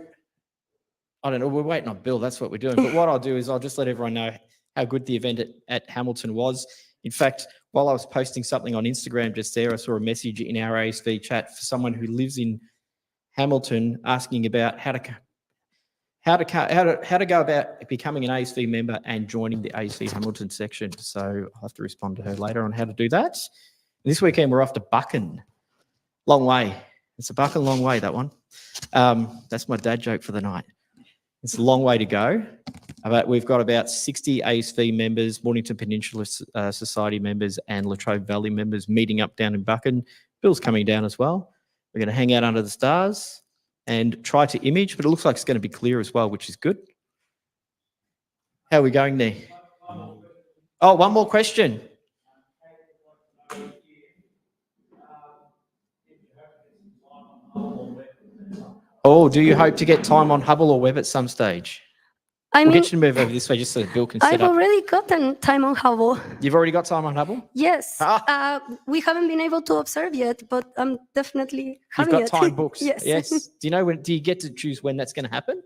Speaker 1: I don't know. We're waiting on Bill. That's what we're doing. But what I'll do is I'll just let everyone know how good the event at Hamilton was. In fact, while I was posting something on Instagram just there, I saw a message in our ASV chat for someone who lives in Hamilton asking about how how to go about becoming an ASV member and joining the ASV Hamilton section. So I'll have to respond to her later on how to do that. This weekend we're off to Buchan. Long way. It's a Buchan long way, that one. That's my dad joke for the night. It's a long way to go. We've got about 60 ASV members, Mornington Peninsula Society members and Latrobe Valley members meeting up down in Buchan. Bill's coming down as well. We're going to hang out under the stars and try to image, but it looks like it's going to be clear as well, which is good. How are we going there? Oh, one more question. Oh, do you hope to get time on Hubble or Webb at some stage? We'll get you to move over this way just so that Bill can sit
Speaker 2: I've
Speaker 1: up.
Speaker 2: already gotten time on Hubble.
Speaker 1: You've already got time on Hubble?
Speaker 2: Yes. We haven't been able to observe yet, but I'm definitely
Speaker 1: You've
Speaker 2: having
Speaker 1: got time books.
Speaker 2: Yes.
Speaker 1: Yes. Do you know when? Do you get to choose when that's going to happen?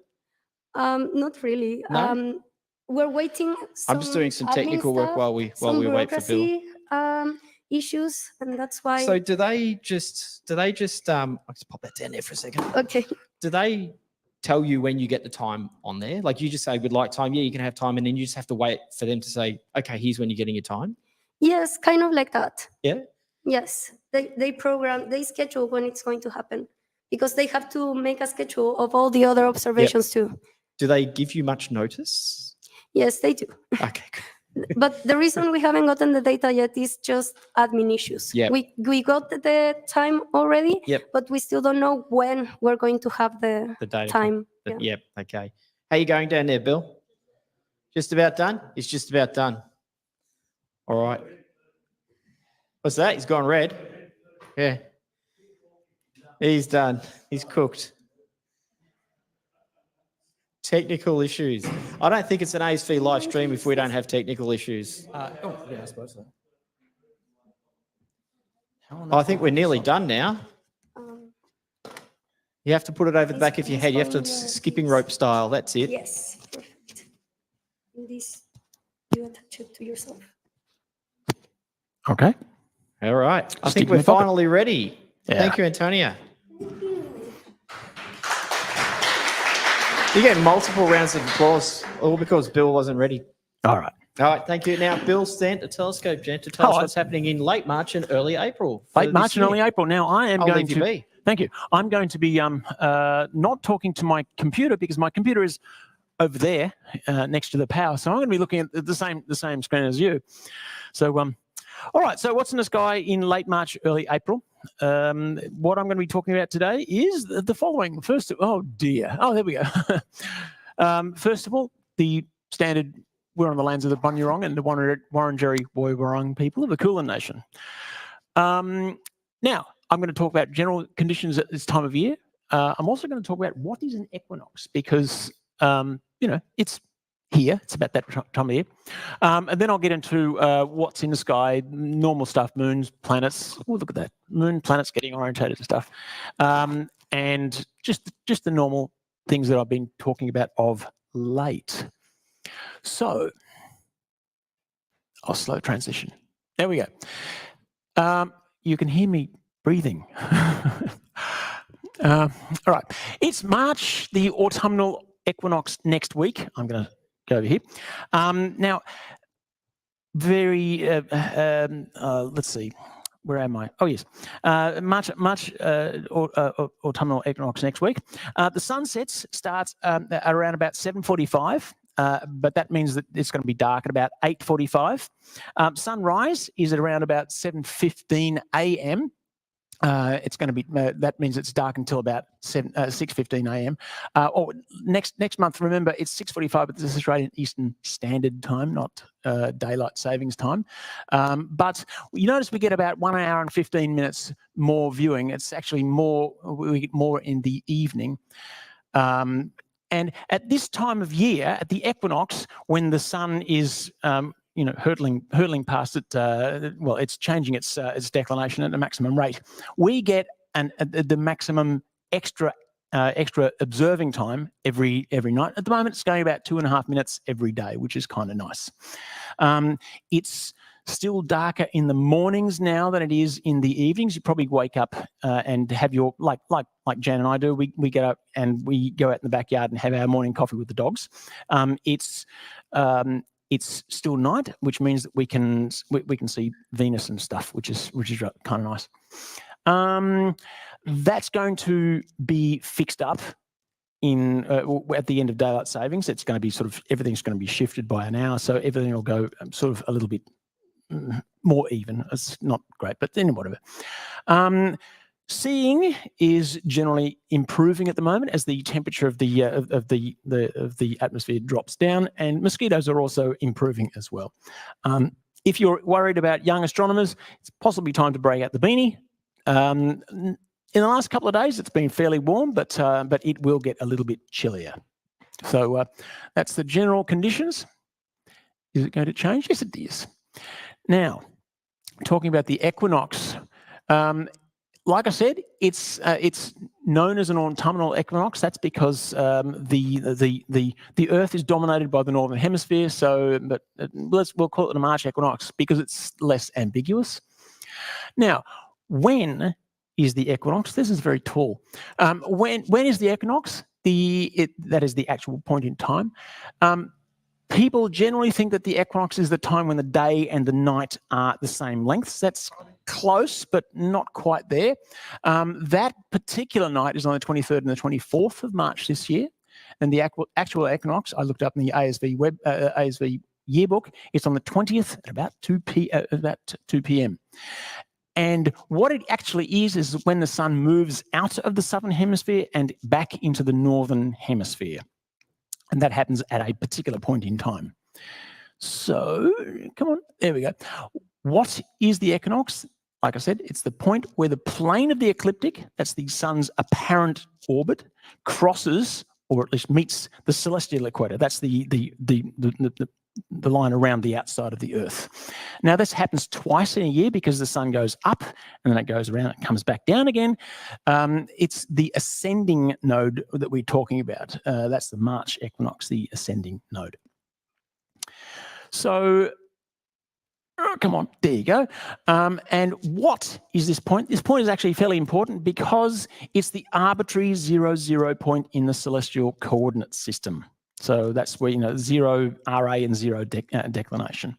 Speaker 2: Not really.
Speaker 1: No?
Speaker 2: We're waiting.
Speaker 1: I'm just doing some
Speaker 2: admin
Speaker 1: technical work
Speaker 2: stuff,
Speaker 1: while we
Speaker 2: some
Speaker 1: wait for Bill.
Speaker 2: bureaucracy, issues, and that's why.
Speaker 1: So do they just I'll just pop that down there for a second.
Speaker 2: Okay.
Speaker 1: Do they tell you when you get the time on there? Like you just say, we'd like time. Yeah, you can have time. And then you just have to wait for them to say, okay, here's when you're getting your time.
Speaker 2: Yes, kind of like that.
Speaker 1: Yeah.
Speaker 2: Yes. They schedule when it's going to happen because they have to make a schedule of all the other observations too.
Speaker 1: Do they give you much notice?
Speaker 2: Yes, they do.
Speaker 1: Okay, good.
Speaker 2: But the reason we haven't gotten the data yet is just admin issues.
Speaker 1: Yep.
Speaker 2: We got the time already,
Speaker 1: Yep.
Speaker 2: but we still don't know when we're going to have the
Speaker 1: data
Speaker 2: time.
Speaker 1: Yeah.
Speaker 2: Yeah.
Speaker 1: Yep. Okay. How you going down there, Bill? Just about done? It's just about done. All right. What's that? He's gone red. Yeah. He's done. He's cooked. Technical issues. I don't think it's an ASV live stream if we don't have technical issues.
Speaker 3: Yeah, I suppose so.
Speaker 1: I think we're nearly done now.
Speaker 2: Um,
Speaker 1: You have to put it over the back of your head. You have to skipping rope style. That's it.
Speaker 2: Yes, perfect. And this, you attach it to yourself.
Speaker 3: Okay.
Speaker 1: All right. I
Speaker 3: Stick
Speaker 1: think
Speaker 3: in
Speaker 1: we're
Speaker 3: the pocket.
Speaker 1: finally ready.
Speaker 3: Yeah.
Speaker 1: Thank you, Antonia. You get multiple rounds of applause, all because Bill wasn't ready.
Speaker 3: All right.
Speaker 1: All right, thank you. Now, Bill sent a telescope, Jen, to tell us
Speaker 3: Oh,
Speaker 1: what's happening in late March and early April. for
Speaker 3: Late March
Speaker 1: this
Speaker 3: and early
Speaker 1: year.
Speaker 3: April. Now, I am
Speaker 1: I'll
Speaker 3: going
Speaker 1: leave you
Speaker 3: to.
Speaker 1: be.
Speaker 3: Thank you. I'm going to be not talking to my computer because my computer is over there next to the power. So I'm going to be looking at the same screen as you. So, all right. So what's in the sky in late March, early April? What I'm going to be talking about today is the following. First, oh dear. Oh, there we go. First of all, the standard. We're on the lands of the Bunurong and the Wurundjeri Woiwurrung people of the Kulin Nation. Now, I'm going to talk about general conditions at this time of year. I'm also going to talk about what is an equinox because, it's here. It's about that time of year. And then I'll get into what's in the sky, normal stuff, moons, planets. Oh, look at that. Moon, planets getting orientated and stuff. And just the normal things that I've been talking about of late. So, I'll slow transition. There we go. You can hear me breathing. All right. It's March, the autumnal equinox next week. I'm going to go over here. Now, let's see. Where am I? Oh, yes. March autumnal equinox next week. The sunsets starts around about 7:45. But that means that it's going to be dark at about 8:45. Sunrise is at around about 7:15 a.m. It's going to be that means it's dark until about 6:15 a.m. Or next month, remember it's 6:45, but this is Australian Eastern Standard Time, not daylight savings time. But you notice we get about 1 hour and 15 minutes more viewing. It's actually more. We get more in the evening. And at this time of year, at the equinox, when the sun is, hurtling past it, it's changing its declination at the maximum rate, we get the maximum extra observing time every night. At the moment, it's going about 2.5 minutes every day, which is kind of nice. It's
Speaker 6: still darker in the mornings now than it is in the evenings. You probably wake up and have your, like Jan and I do, we get up and we go out in the backyard and have our morning coffee with the dogs. It's still night, which means that we can see Venus and stuff, which is kind of nice. That's going to be fixed up in at the end of daylight savings. It's going to be everything's going to be shifted by an hour, so everything will go sort of a little bit more even. It's not great, but then whatever. Seeing is generally improving at the moment as the temperature of the atmosphere drops down, and mosquitoes are also improving as well. If you're worried about young astronomers, it's possibly time to break out the beanie. In the last couple of days, it's been fairly warm, but it will get a little bit chillier. So that's the general conditions. Is it going to change? Yes, it is. Now, talking about the equinox. Like I said, it's known as an autumnal equinox. That's because the Earth is dominated by the northern hemisphere. But we'll call it a March equinox because it's less ambiguous. Now, when is the equinox? This is very tall. When is the equinox? That is the actual point in time. People generally think that the equinox is the time when the day and the night are the same lengths. That's close, but not quite there. That particular night is on the 23rd and the 24th of March this year. And the actual equinox, I looked up in the ASV yearbook, it's on the 20th at about 2 p.m. And what it actually is when the sun moves out of the southern hemisphere and back into the northern hemisphere. And that happens at a particular point in time. So, come on, there we go. What is the equinox? Like I said, it's the point where the plane of the ecliptic, that's the sun's apparent orbit, crosses, or at least meets the celestial equator. That's the line around the outside of the Earth. Now, this happens twice in a year because the sun goes up and then it goes around and comes back down again. It's the ascending node that we're talking about. That's the March equinox, the ascending node. So, come on, there you go. And what is this point? This point is actually fairly important because it's the arbitrary 0 point in the celestial coordinate system. So that's where, 0 RA and 0 declination.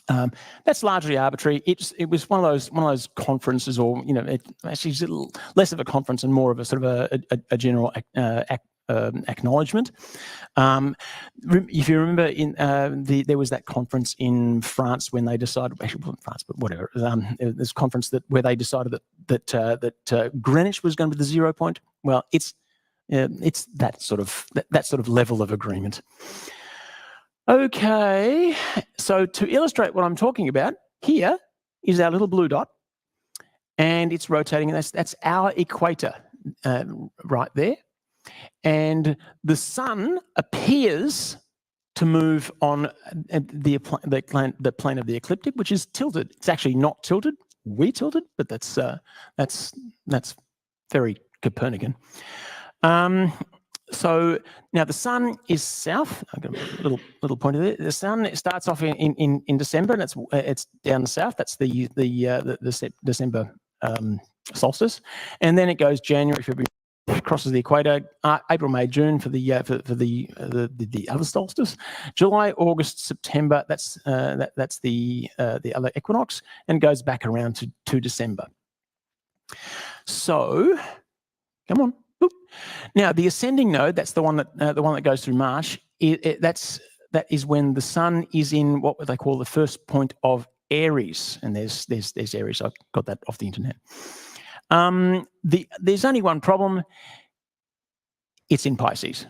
Speaker 6: That's largely arbitrary. It was one of those conferences, or actually it's a little less of a conference and more of a sort of a general acknowledgement. If you remember, there was that conference in France when they decided, actually it wasn't France, but whatever. This conference where they decided that Greenwich was going to be the 0 point. Well, it's that sort of level of agreement. Okay, so to illustrate what I'm talking about, here is our little blue dot, and it's rotating. And that's our equator right there, and the sun appears to move on the plane of the ecliptic, which is tilted. It's actually not tilted. We're tilted, but that's very Copernican. So now the sun is south. I've got a little pointer there. The sun starts off in December, and it's down the south. That's the December solstice, and then it goes January, February, crosses the equator. April, May, June for the other solstice. July, August, September. That's the other equinox, and goes back around to December. So, come on. Now, the ascending node, that's the one that goes through March. That is when the sun is in what they call the first point of Aries, and there's Aries. I got that off the internet. There's only one problem. It's in Pisces.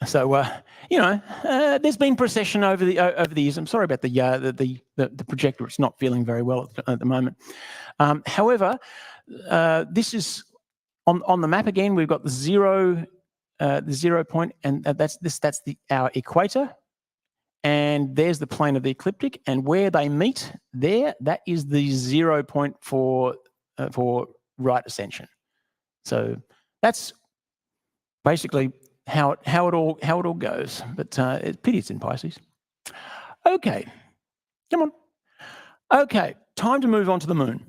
Speaker 6: So there's been precession over the years. I'm sorry about the projector. It's not feeling very well at the moment. However, this is. On the map again, we've got the 0 point, and that's our equator, and there's the plane of the ecliptic, and where they meet there, that is the 0 point for right ascension. So that's basically how it all goes. But it's pity it's in Pisces. Okay, Come on. Okay, time to move on to the moon.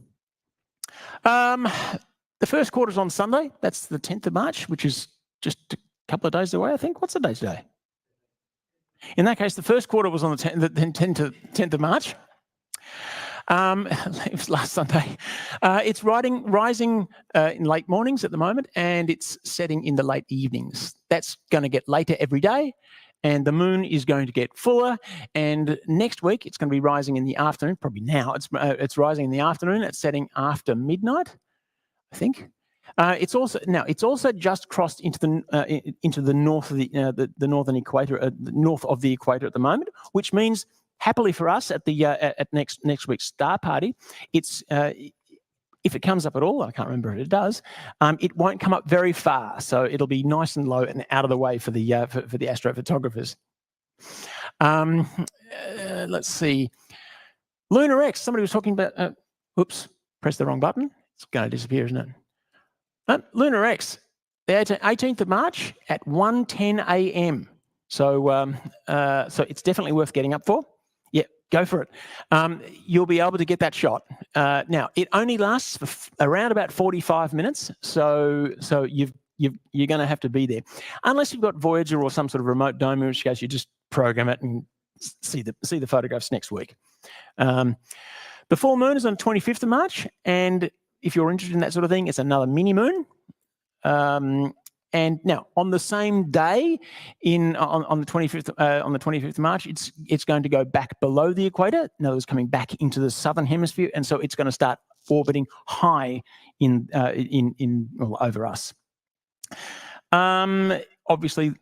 Speaker 6: The first quarter's on Sunday. That's the 10th of March, which is just a couple of days away, I think. What's the date today? In that case, the first quarter was on the 10th of March. It was last Sunday. It's rising in late mornings at the moment, and it's setting in the late evenings. That's going to get later every day, and the moon is going to get fuller. And next week, it's going to be rising in the afternoon. Probably now, it's rising in the afternoon. It's setting after midnight, I think. It's also just crossed into the north of the northern equator, north of the equator at the moment, which means, happily for us, at the at next week's star party, it's if it comes up at all, I can't remember if it does, it won't come up very far, so it'll be nice and low and out of the way for the astrophotographers. Let's see, Lunar X. Somebody was talking about. Oops, press the wrong button. It's going to disappear, isn't it? Lunar X, the 18th of March at 1:10 a.m. So it's definitely worth getting up for. Yeah, go for it. You'll be able to get that shot. Now, it only lasts for around about 45 minutes, so you're going to have to be there, unless you've got Voyager or some sort of remote dome, in which case you just program it and see the photographs next week. The full moon is on the 25th of March, and if you're interested in that sort of thing, it's another mini moon. And now, on the same day, on the 25th of March, it's going to go back below the equator. In other words, coming back into the southern hemisphere, and so it's going to start orbiting high over us. Obviously,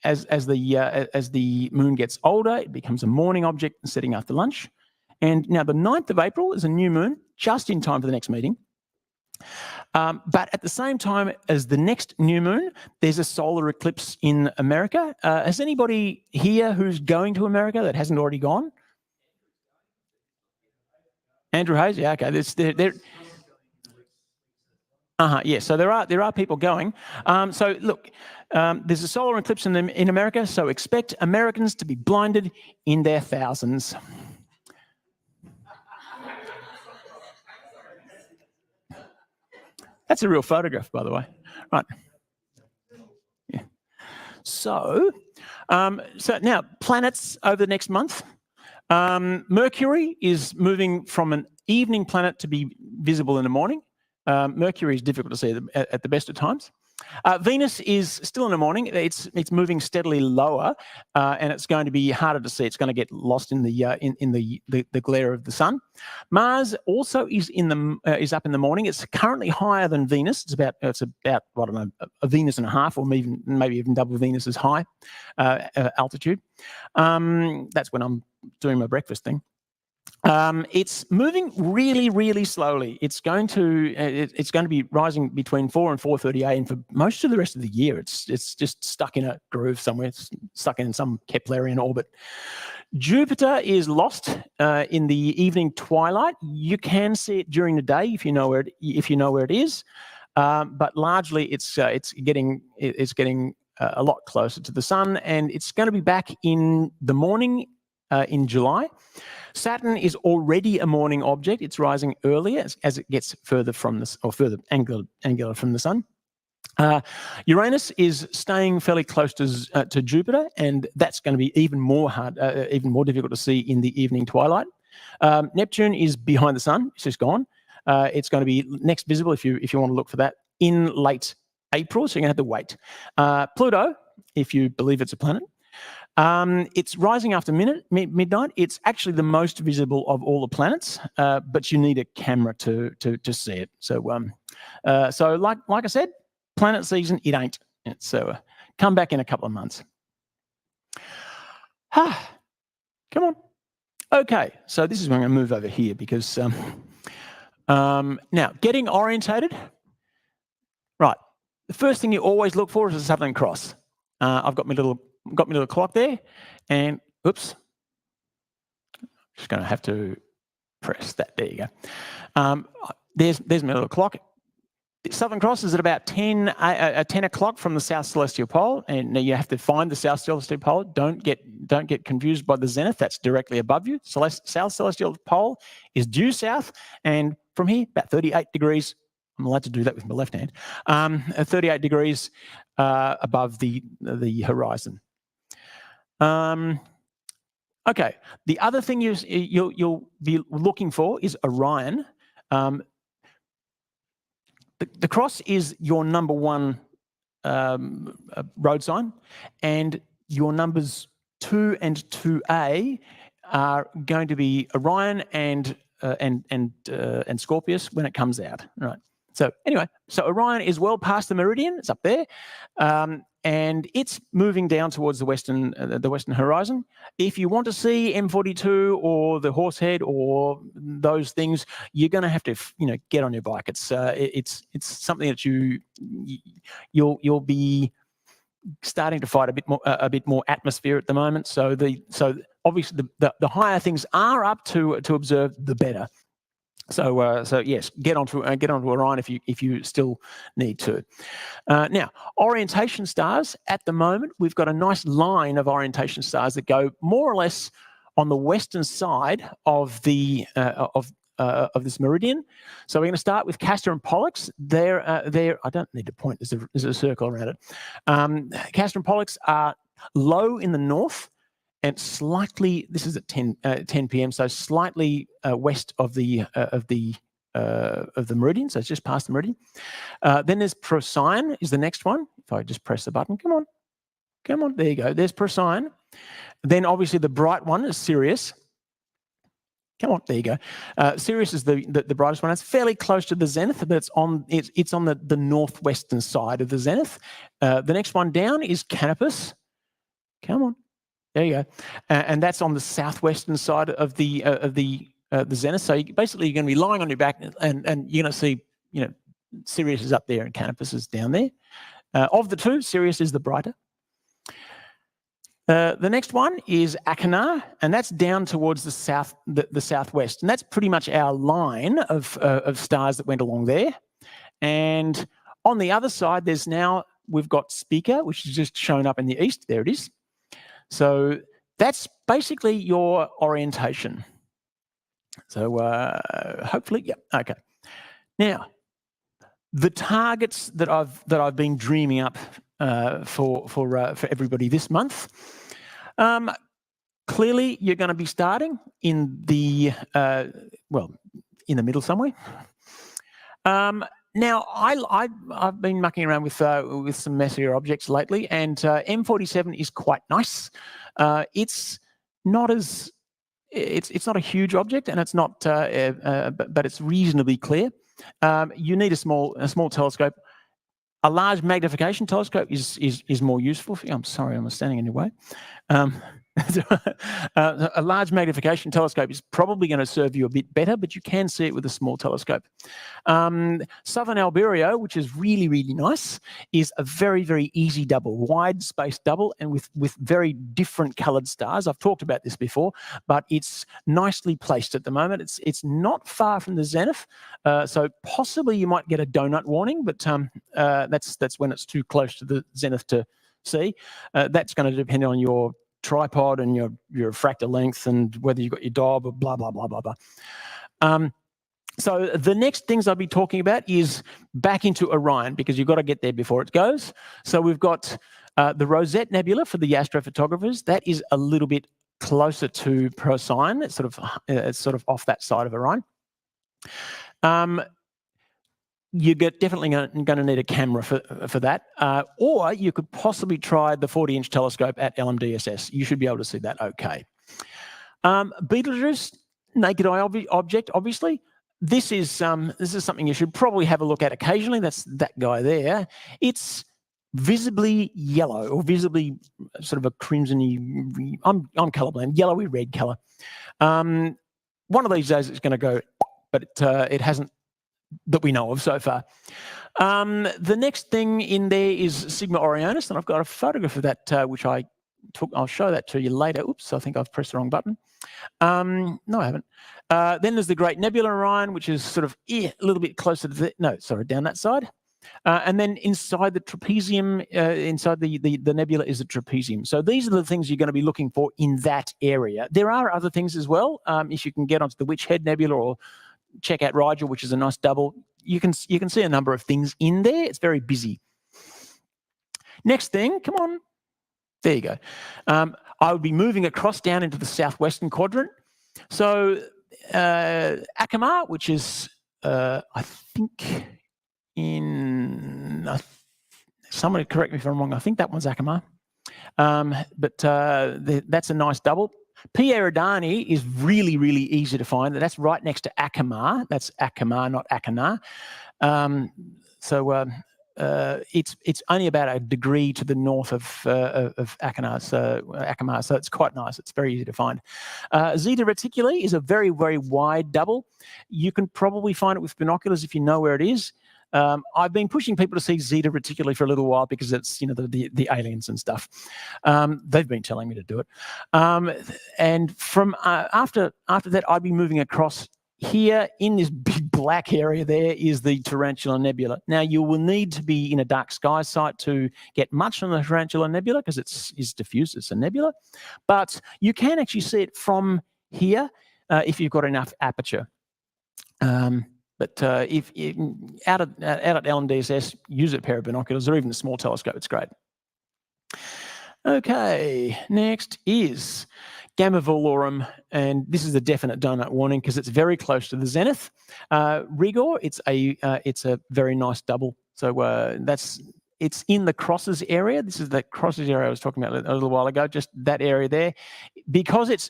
Speaker 6: as the moon gets older, it becomes a morning object, setting after lunch. And now, the 9th of April is a new moon, just in time for the next meeting. But at the same time as the next new moon, there's a solar eclipse in America. Has anybody here who's going to America that hasn't already gone? Andrew Hayes? Yeah, okay. Yeah, so there are people going. So look, there's a solar eclipse in America, so expect Americans to be blinded in their thousands. That's a real photograph, by the way. Right. Yeah. So now planets over the next month. Mercury is moving from an evening planet to be visible in the morning. Mercury is difficult to see at the best of times. Venus is still in the morning. It's moving steadily lower, and it's going to be harder to see. It's going to get lost in the glare of the sun. Mars also is up in the morning. It's currently higher than Venus. It's about I don't know, a Venus and a half, or maybe even double Venus's high altitude. That's when I'm doing my breakfast thing. It's moving really, really slowly. It's going to be rising between 4 and 4:30 a.m. for most of the rest of the year. It's just stuck in a groove somewhere. It's stuck in some Keplerian orbit. Jupiter is lost in the evening twilight. You can see it during the day if you know where it is, but largely it's getting a lot closer to the sun, and it's going to be back in the morning in July. Saturn is already a morning object. It's rising earlier as it gets further from this, or further angular from the sun. Uranus is staying fairly close to Jupiter, and that's going to be even more difficult to see in the evening twilight. Neptune is behind the sun. It's just gone. It's going to be next visible, if you want to look for that, in late April, so you're going to have to wait. Pluto, if you believe it's a planet, it's rising after midnight. It's actually the most visible of all the planets, but you need a camera to see it. So like I said, planet season, it ain't. So come back in a couple of months. Come on. Okay, so this is where I'm going to move over here, because now getting orientated. Right, the first thing you always look for is a Southern Cross. I've got my little clock there, and oops, just going to have to press that. There you go. There's my little clock. The Southern Cross is at about 10 o'clock from the South Celestial Pole, and you have to find the South Celestial Pole. Don't get confused by the zenith. That's directly above you. South Celestial Pole is due south, and from here about 38 degrees. I'm allowed to do that with my left hand. 38 degrees above the horizon. Okay. The other thing you'll be looking for is Orion. The cross is your number one road sign, and your numbers 2 and 2A are going to be Orion and Scorpius when it comes out. Right. So anyway, so Orion is well past the meridian. It's up there, and it's moving down towards the western horizon. If you want to see M42 or the Horsehead or those things, you're going to have to get on your bike. It's something that you'll be starting to fight a bit more atmosphere at the moment. So obviously the higher things are up to observe, the better. So yes, get onto Orion if you still need to. Now, orientation stars at the moment, we've got a nice line of orientation stars that go more or less on the western side of the of this meridian. So we're going to start with Castor and Pollux. They're I don't need to point. There's a circle around it. Castor and Pollux are low in the north, and slightly, this is at 10 p.m., so slightly west of the meridian, so it's just past the meridian. Then there's Procyon is the next one. If I just press the button, come on, there you go. There's Procyon. Then obviously the bright one is Sirius. Come on, there you go. Sirius is the brightest one. It's fairly close to the zenith, but it's on the northwestern side of the zenith. The next one down is Canopus. Come on. There you go, and that's on the southwestern side of the zenith. So basically, you're going to be lying on your back, and you're going to see, Sirius is up there and Canopus is down there. Of the two, Sirius is the brighter. The next one is Achernar, and that's down towards the south, the southwest, and that's pretty much our line of stars that went along there. And on the other side, we've got Spica, which is just shown up in the east. There it is. So that's basically your orientation. So hopefully, yeah, okay. Now, the targets that I've been dreaming up for everybody this month. Clearly, you're going to be starting in the in the middle somewhere. Now, I've been mucking around with some messier objects lately, and M47 is quite nice. It's not a huge object, and it's not, but it's reasonably clear. You need a small telescope. A large magnification telescope is more useful for you. I'm sorry, I'm standing in your way. A large magnification telescope is probably going to serve you a bit better, but you can see it with a small telescope. Southern Albireo, which is really, really nice, is a very, very easy double, wide space double, and with very different coloured stars. I've talked about this before, but it's nicely placed at the moment. It's not far from the zenith, so possibly you might get a donut warning, but that's when it's too close to the zenith to see. That's going to depend on your tripod and your refractor length and whether you've got your dial, blah, blah, blah, blah, blah. So the next things I'll be talking about is back into Orion, because you've got to get there before it goes. So we've got the Rosette Nebula for the astrophotographers. That is a little bit closer to Procyon. It's sort of off that side of Orion. You're definitely going to need a camera for that. Or you could possibly try the 40-inch telescope at LMDSS. You should be able to see that okay. Betelgeuse, naked eye object, obviously. This is something you should probably have a look at occasionally. That's that guy there. It's visibly yellow, or visibly sort of a crimsony, I'm colorblind, yellowy red color. One of these days it's going to go, but it hasn't, that we know of so far. The next thing in there is Sigma Orionis, and I've got a photograph of that which I I'll show that to you later. Oops, I think I've pressed the wrong button. No, I haven't. Then there's the Great Nebula Orion, which is sort of a little bit closer to down that side. And then inside the trapezium, inside the nebula is a trapezium. So these are the things you're going to be looking for in that area. There are other things as well. If you can get onto the Witch Head Nebula or check out Rigel, which is a nice double, you can see a number of things in there. It's very busy. Next thing, come on. There you go. I would be moving across down into the southwestern quadrant. So Acamar, which is, I think, somebody correct me if I'm wrong, I think that one's Acamar. But that's a nice double. P. Eridani is really, really easy to find. That's right next to Acamar. That's Acamar, not Achenar. It's only about a degree to the north of Acamar, so it's quite nice. It's very easy to find. Zeta Reticuli is a very, very wide double. You can probably find it with binoculars if you know where it is. I've been pushing people to see Zeta Reticuli for a little while because it's the aliens and stuff. They've been telling me to do it. And from after that, I'd be moving across. Here in this big black area there is the Tarantula Nebula. Now, you will need to be in a dark sky site to get much from the Tarantula Nebula because it's diffuse, it's a nebula. But you can actually see it from here if you've got enough aperture. But if out at LMDSS, use a pair of binoculars or even a small telescope, it's great. Okay, next is Gamma Velorum, and this is a definite donut warning because it's very close to the zenith. Rigor, it's a very nice double. So it's in the crosses area. This is the crosses area I was talking about a little while ago. Just that area there, because it's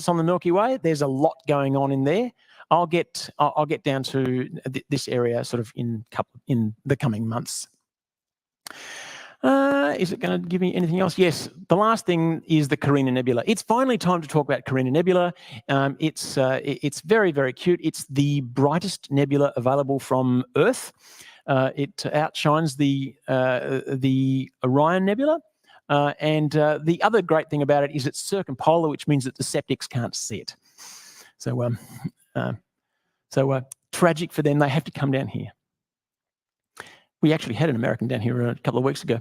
Speaker 6: on the Milky Way. There's a lot going on in there. I'll get down to this area sort of in the coming months. Is it going to give me anything else? Yes. The last thing is the Carina Nebula. It's finally time to talk about Carina Nebula. It's very, very cute. It's the brightest nebula available from Earth. It outshines the Orion Nebula. And the other great thing about it is it's circumpolar, which means that the septics can't see it. So tragic for them. They have to come down here. We actually had an American down here a couple of weeks ago.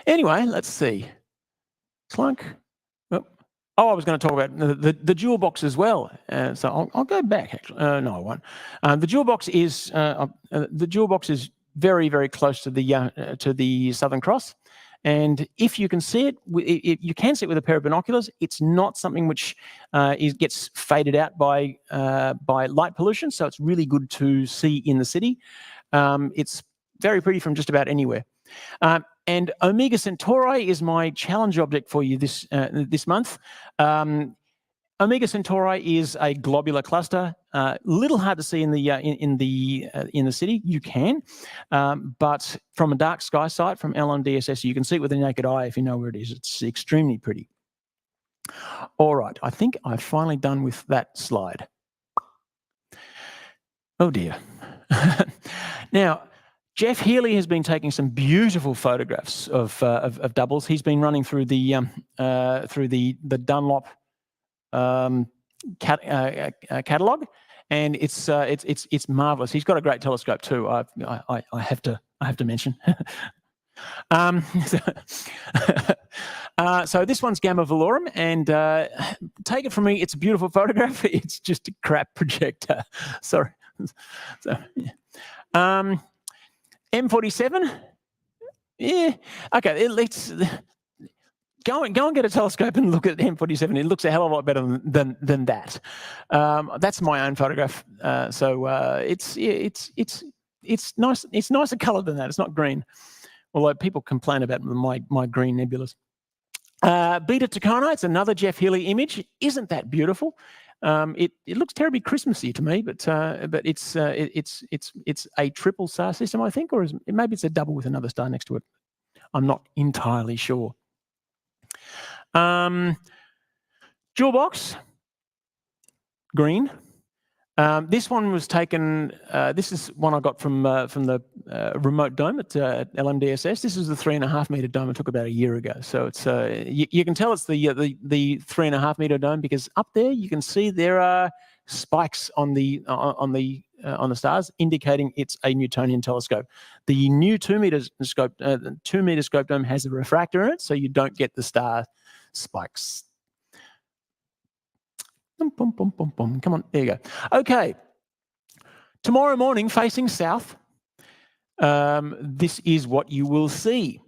Speaker 6: Anyway, let's see. Slunk. I was going to talk about the jewel box as well. So I'll go back. Actually, no, I won't. The jewel box is very, very close to the Southern Cross, and if you can see it, you can see it with a pair of binoculars. It's not something which gets faded out by light pollution, so it's really good to see in the city. It's very pretty from just about anywhere. And Omega Centauri is my challenge object for you this month. Omega Centauri is a globular cluster. Little hard to see in the city. You can, but from a dark sky site from LMDSS, you can see it with the naked eye if you know where it is. It's extremely pretty. All right, I think I've finally done with that slide. Oh dear. Now, Jeff Healy has been taking some beautiful photographs of doubles. He's been running through the Dunlop catalog, and it's marvelous. He's got a great telescope too. I have to mention. So this one's Gamma Velorum, and take it from me, it's a beautiful photograph. It's just a crap projector. Sorry. So, yeah. M47. Yeah. Okay. Let's go and get a telescope and look at M47. It looks a hell of a lot better than that. That's my own photograph. So it's nice. It's nicer coloured than that. It's not green. Although people complain about my green nebulas. Beta Tucana, it's another Jeff Healy image. Isn't that beautiful? It looks terribly Christmassy to me, but it's a triple star system, I think, or maybe it's a double with another star next to it. I'm not entirely sure. Jewel box, green. This one was taken. This is one I got from the remote dome at LMDSS. This is the 3.5 meter dome I took about a year ago. So it's you can tell it's the 3.5 meter dome because up there you can see there are spikes on the stars, indicating it's a Newtonian telescope. The new 2 meter scope dome has a refractor in it, so you don't get the star spikes. Boom, boom, boom, boom, boom. Come on, there you go. Okay. Tomorrow morning, facing south, this is what you will see.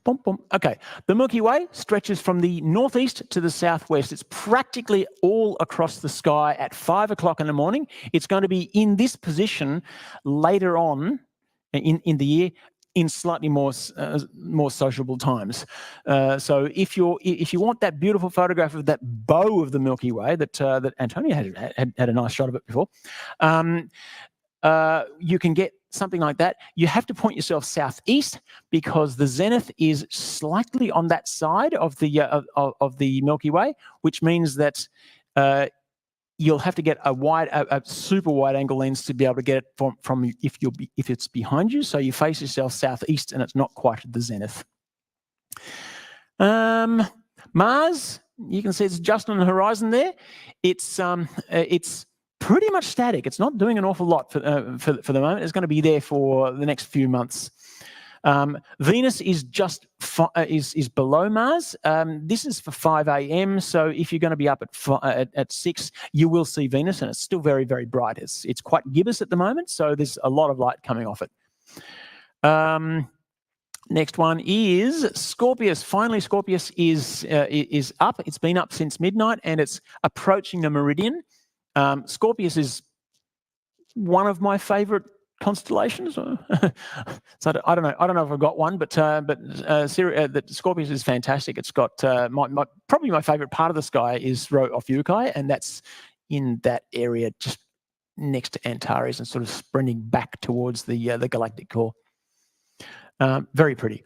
Speaker 6: Boom, boom. Okay. The Milky Way stretches from the northeast to the southwest. It's practically all across the sky at 5 o'clock in the morning. It's going to be in this position later on in the year, in slightly more sociable times. So if you want that beautiful photograph of that bow of the Milky Way that Antonia had a nice shot of it before, you can get something like that. You have to point yourself southeast because the zenith is slightly on that side of the Milky Way, which means that you'll have to get a super wide angle lens to be able to get it from if it's behind you. So you face yourself southeast and it's not quite at the zenith. Mars, you can see it's just on the horizon there. It's pretty much static. It's not doing an awful lot for the moment. It's going to be there for the next few months. Venus is just is below Mars. This is for 5 a.m. So if you're going to be up at 6, you will see Venus, and it's still very, very bright. It's quite gibbous at the moment, so there's a lot of light coming off it. Next one is Scorpius. Finally, Scorpius is up. It's been up since midnight, and it's approaching the meridian. Scorpius is one of my favourite constellations. So I don't know if I've got one, but Scorpius is fantastic. It's got probably my favourite part of the sky is Rho Ophiuchi, and that's in that area just next to Antares and sort of sprinting back towards the galactic core. Very pretty.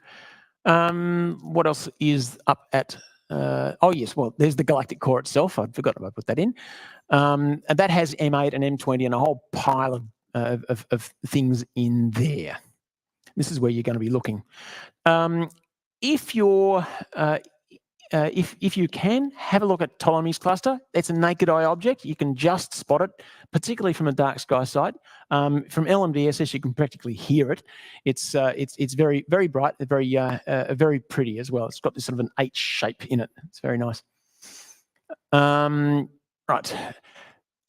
Speaker 6: What else is up at? Oh yes, well there's the galactic core itself. I'd forgotten to put that in, and that has M8 and M20 and a whole pile of things in there. This is where you're going to be looking. If you can have a look at Ptolemy's cluster, it's a naked eye object. You can just spot it, particularly from a dark sky site. From LMDSS, you can practically hear it. It's very, very bright, very pretty as well. It's got this sort of an H shape in it. It's very nice. Right.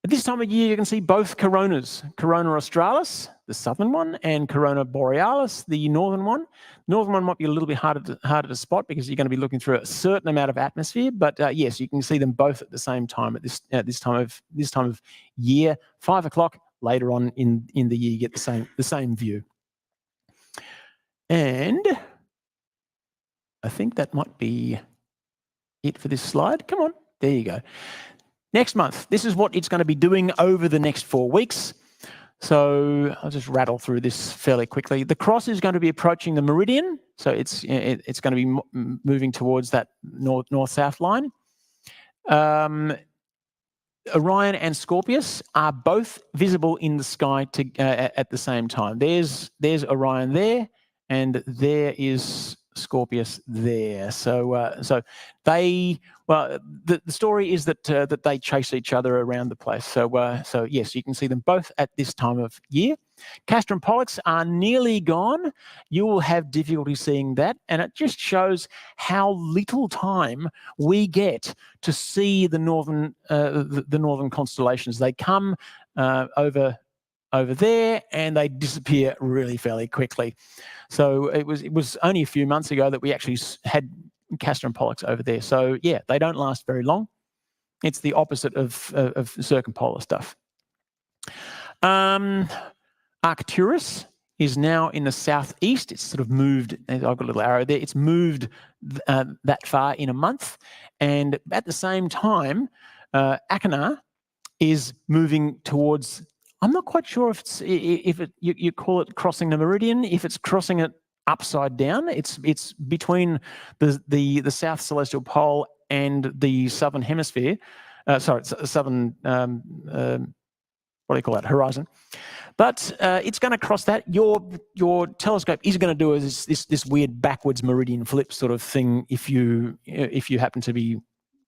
Speaker 6: At this time of year, you can see both coronas, Corona Australis, the southern one, and Corona Borealis, the northern one. Northern one might be a little bit harder to spot because you're going to be looking through a certain amount of atmosphere. But yes, you can see them both at the same time at this time of year. 5 o'clock later on in the year, you get the same view. And I think that might be it for this slide. Come on, there you go. Next month, this is what it's going to be doing over the next 4 weeks. So I'll just rattle through this fairly quickly. The cross is going to be approaching the meridian, so it's going to be moving towards that north-south line. Orion and Scorpius are both visible in the sky at the same time. There's Orion there, and there is Scorpius there. So the story is that they chase each other around the place. So yes, you can see them both at this time of year. Castor and Pollux are nearly gone. You will have difficulty seeing that, and it just shows how little time we get to see the northern constellations. They come over there and they disappear really fairly quickly. So it was only a few months ago that we actually had Castor and Pollux over there. So yeah, they don't last very long. It's the opposite of circumpolar stuff. Arcturus is now in the southeast. It's sort of moved. I've got a little arrow there. It's moved that far in a month. And at the same time, Achernar is moving towards, I'm not quite sure if you call it crossing the meridian, if it's crossing it upside down. It's between the South Celestial Pole and the Southern Hemisphere. southern, what do you call that, horizon. But it's going to cross that. Your telescope is going to do this weird backwards meridian flip sort of thing if you happen to be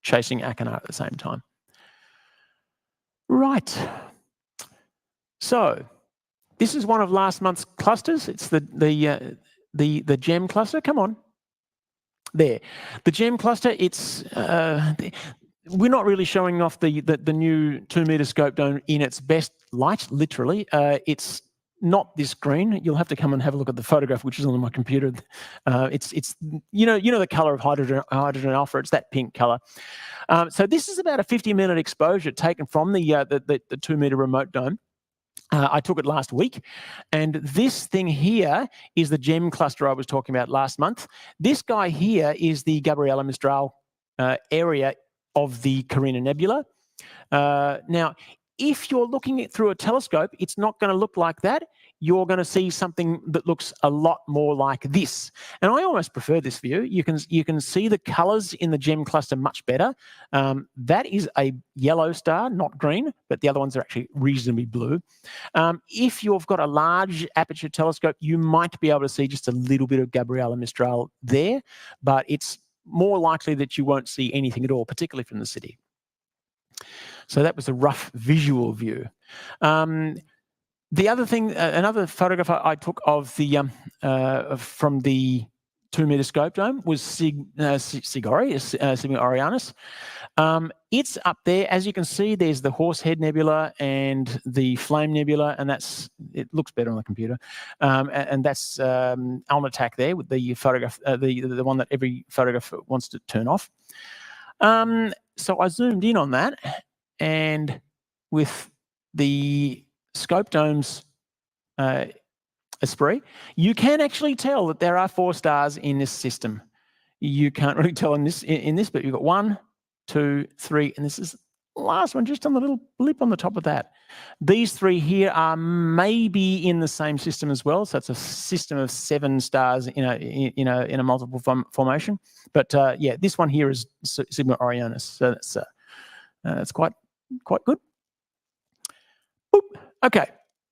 Speaker 6: chasing Achernar at the same time. Right. So this is one of last month's clusters. It's the GEM cluster. Come on. There. The GEM cluster, it's we're not really showing off the new 2-meter scope dome in its best light, literally. It's not this green. You'll have to come and have a look at the photograph, which is on my computer. It's you know the color of hydrogen alpha. It's that pink color. So this is about a 50-minute exposure taken from the 2-meter remote dome. I took it last week, and this thing here is the GEM cluster I was talking about last month. This guy here is the Gabriela Mistral area of the Carina Nebula. Now, if you're looking at through a telescope, it's not going to look like that. You're going to see something that looks a lot more like this. And I almost prefer this view. You can see the colors in the GEM cluster much better. That is a yellow star, not green, but the other ones are actually reasonably blue. If you've got a large aperture telescope, you might be able to see just a little bit of Gabriela Mistral there, but it's more likely that you won't see anything at all, particularly from the city. So that was a rough visual view. The other thing, another photograph I took of the from the 2-meter scope dome was Sigma Orionis. It's up there, as you can see. There's the Horsehead Nebula and the Flame Nebula, and it looks better on the computer. And that's Alnitak there with the photograph, the one that every photographer wants to turn off. So I zoomed in on that, and with the scope dome's esprit, you can actually tell that there are 4 stars in this system. You can't really tell in this, but you've got 1, 2, 3, and this is the last one, just on the little blip on the top of that. These 3 here are maybe in the same system as well, so it's a system of 7 stars in a multiple formation. But yeah, this one here is Sigma Orionis, so that's quite good. Boop. Okay,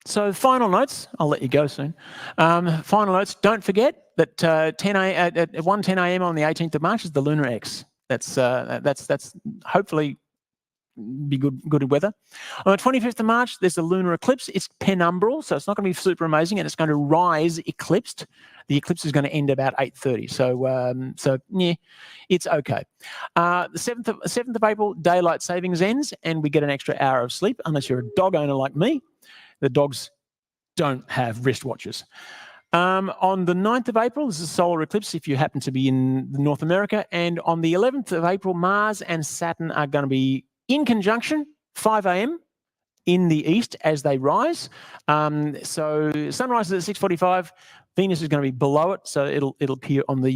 Speaker 6: so final notes. I'll let you go soon. Final notes. Don't forget that at 1:10 a.m. on the 18th of March is the Lunar X. That's hopefully be good weather. On the 25th of March, there's a lunar eclipse. It's penumbral, so it's not going to be super amazing, and it's going to rise eclipsed. The eclipse is going to end about 8:30, so yeah, it's okay. The 7th of April, daylight savings ends, and we get an extra hour of sleep, unless you're a dog owner like me. The dogs don't have wristwatches. On the 9th of April, this is a solar eclipse if you happen to be in North America, and on the 11th of April, Mars and Saturn are going to be in conjunction, 5 a.m. in the east as they rise. So sunrise is at 6:45. Venus is going to be below it, so it'll appear on the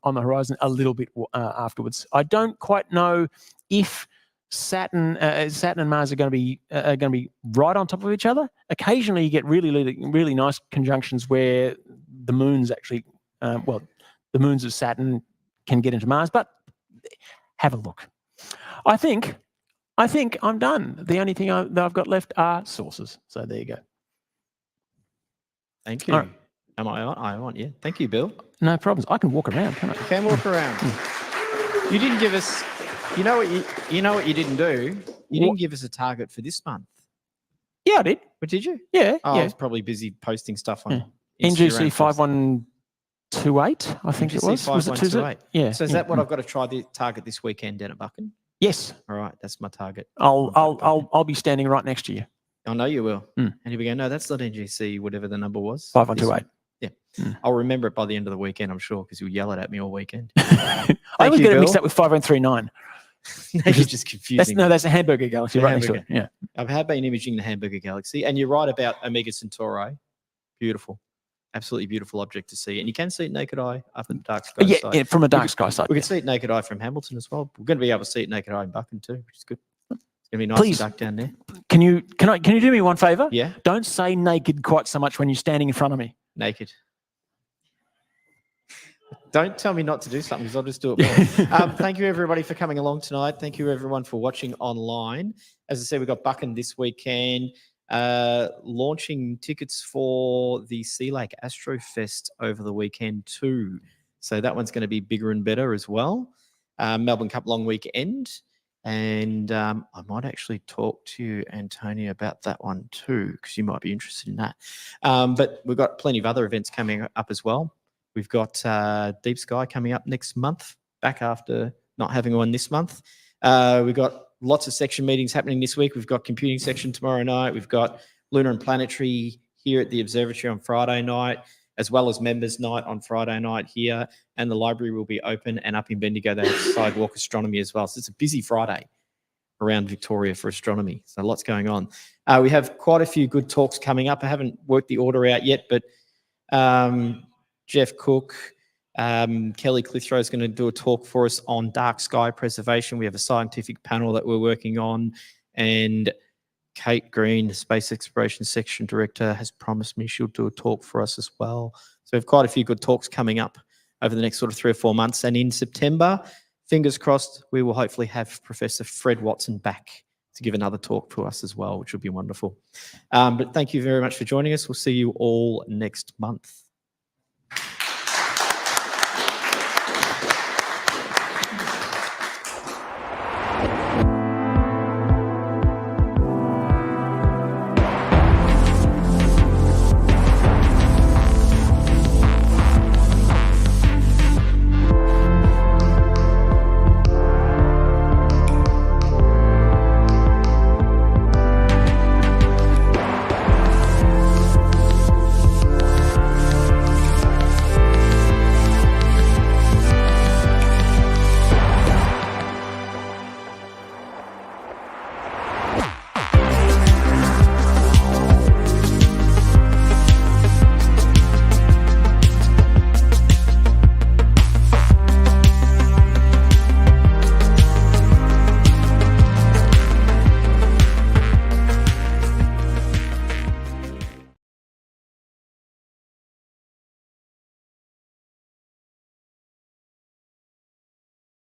Speaker 6: horizon a little bit afterwards. I don't quite know if Saturn and Mars are going to be right on top of each other. Occasionally, you get really nice conjunctions where the moons actually, the moons of Saturn can get into Mars. But have a look. I think I'm done. The only thing that I've got left are sources. So there you go.
Speaker 1: Thank you.
Speaker 6: All right.
Speaker 1: Am I on? I'm on, yeah. Thank you, Bill.
Speaker 6: No problems. I can walk around, can't I?
Speaker 1: You can walk around. You didn't give us, you know what you didn't do? You didn't give us a target for this month.
Speaker 6: Yeah, I did.
Speaker 1: But did you?
Speaker 6: Yeah.
Speaker 1: Oh,
Speaker 6: yeah.
Speaker 1: I was probably busy posting stuff on
Speaker 6: NGC
Speaker 1: Instagram.
Speaker 6: 5128, I think it was. Was it
Speaker 1: 5128?
Speaker 6: Yeah.
Speaker 1: So is that what I've got to try the target this weekend down at Buchan?
Speaker 6: Yes.
Speaker 1: All right, that's my target.
Speaker 6: I'll be standing right next to you.
Speaker 1: I know you will.
Speaker 6: Mm.
Speaker 1: And you'll be going, no, that's not NGC, whatever the number was.
Speaker 6: 5128.
Speaker 1: Yeah.
Speaker 6: Mm.
Speaker 1: I'll remember it by the end of the weekend, I'm sure, because you'll yell it at me all weekend.
Speaker 6: I always get it mixed
Speaker 1: Bill.
Speaker 6: up with 5139.
Speaker 1: No, you're just confusing.
Speaker 6: That's a hamburger galaxy
Speaker 1: The
Speaker 6: right next to
Speaker 1: hamburger.
Speaker 6: it. Yeah.
Speaker 1: I have been imaging the Hamburger Galaxy, and you're right about Omega Centauri. Beautiful. Absolutely beautiful object to see. And you can see it naked eye up in the dark sky side.
Speaker 6: Yeah, from a dark sky side.
Speaker 1: We can see it naked eye from Hamilton as well. We're going to be able to see it naked eye in Buchan too, which is good. It's going to be nice
Speaker 6: Please.
Speaker 1: and dark down there.
Speaker 6: Can you do me one favor?
Speaker 1: Yeah.
Speaker 6: Don't say naked quite so much when you're standing in front of me.
Speaker 1: Naked. Don't tell me not to do something because I'll just do it more. Thank you, everybody, for coming along tonight. Thank you, everyone, for watching online. As I said, we've got Buchan this weekend, launching tickets for the Sea Lake Astro Fest over the weekend too. So that one's going to be bigger and better as well. Melbourne Cup long weekend. And I might actually talk to you, Antonia, about that one too, because you might be interested in that. But we've got plenty of other events coming up as well. We've got Deep Sky coming up next month, back after not having one this month. We've got lots of section meetings happening this week. We've got computing section tomorrow night. We've got lunar and planetary here at the observatory on Friday night, as well as members night on Friday night here. And the library will be open, and up in Bendigo they have sidewalk astronomy as well. So it's a busy Friday around Victoria for astronomy. So lots going on. We have quite a few good talks coming up. I haven't worked the order out yet, but Jeff Cook, Kelly Clithrow is going to do a talk for us on dark sky preservation. We have a scientific panel that we're working on, and Kate Green, the Space Exploration Section Director, has promised me she'll do a talk for us as well. So we have quite a few good talks coming up over the next sort of 3 or 4 months. And in September, fingers crossed, we will hopefully have Professor Fred Watson back to give another talk to us as well, which will be wonderful. But thank you very much for joining us. We'll see you all next month.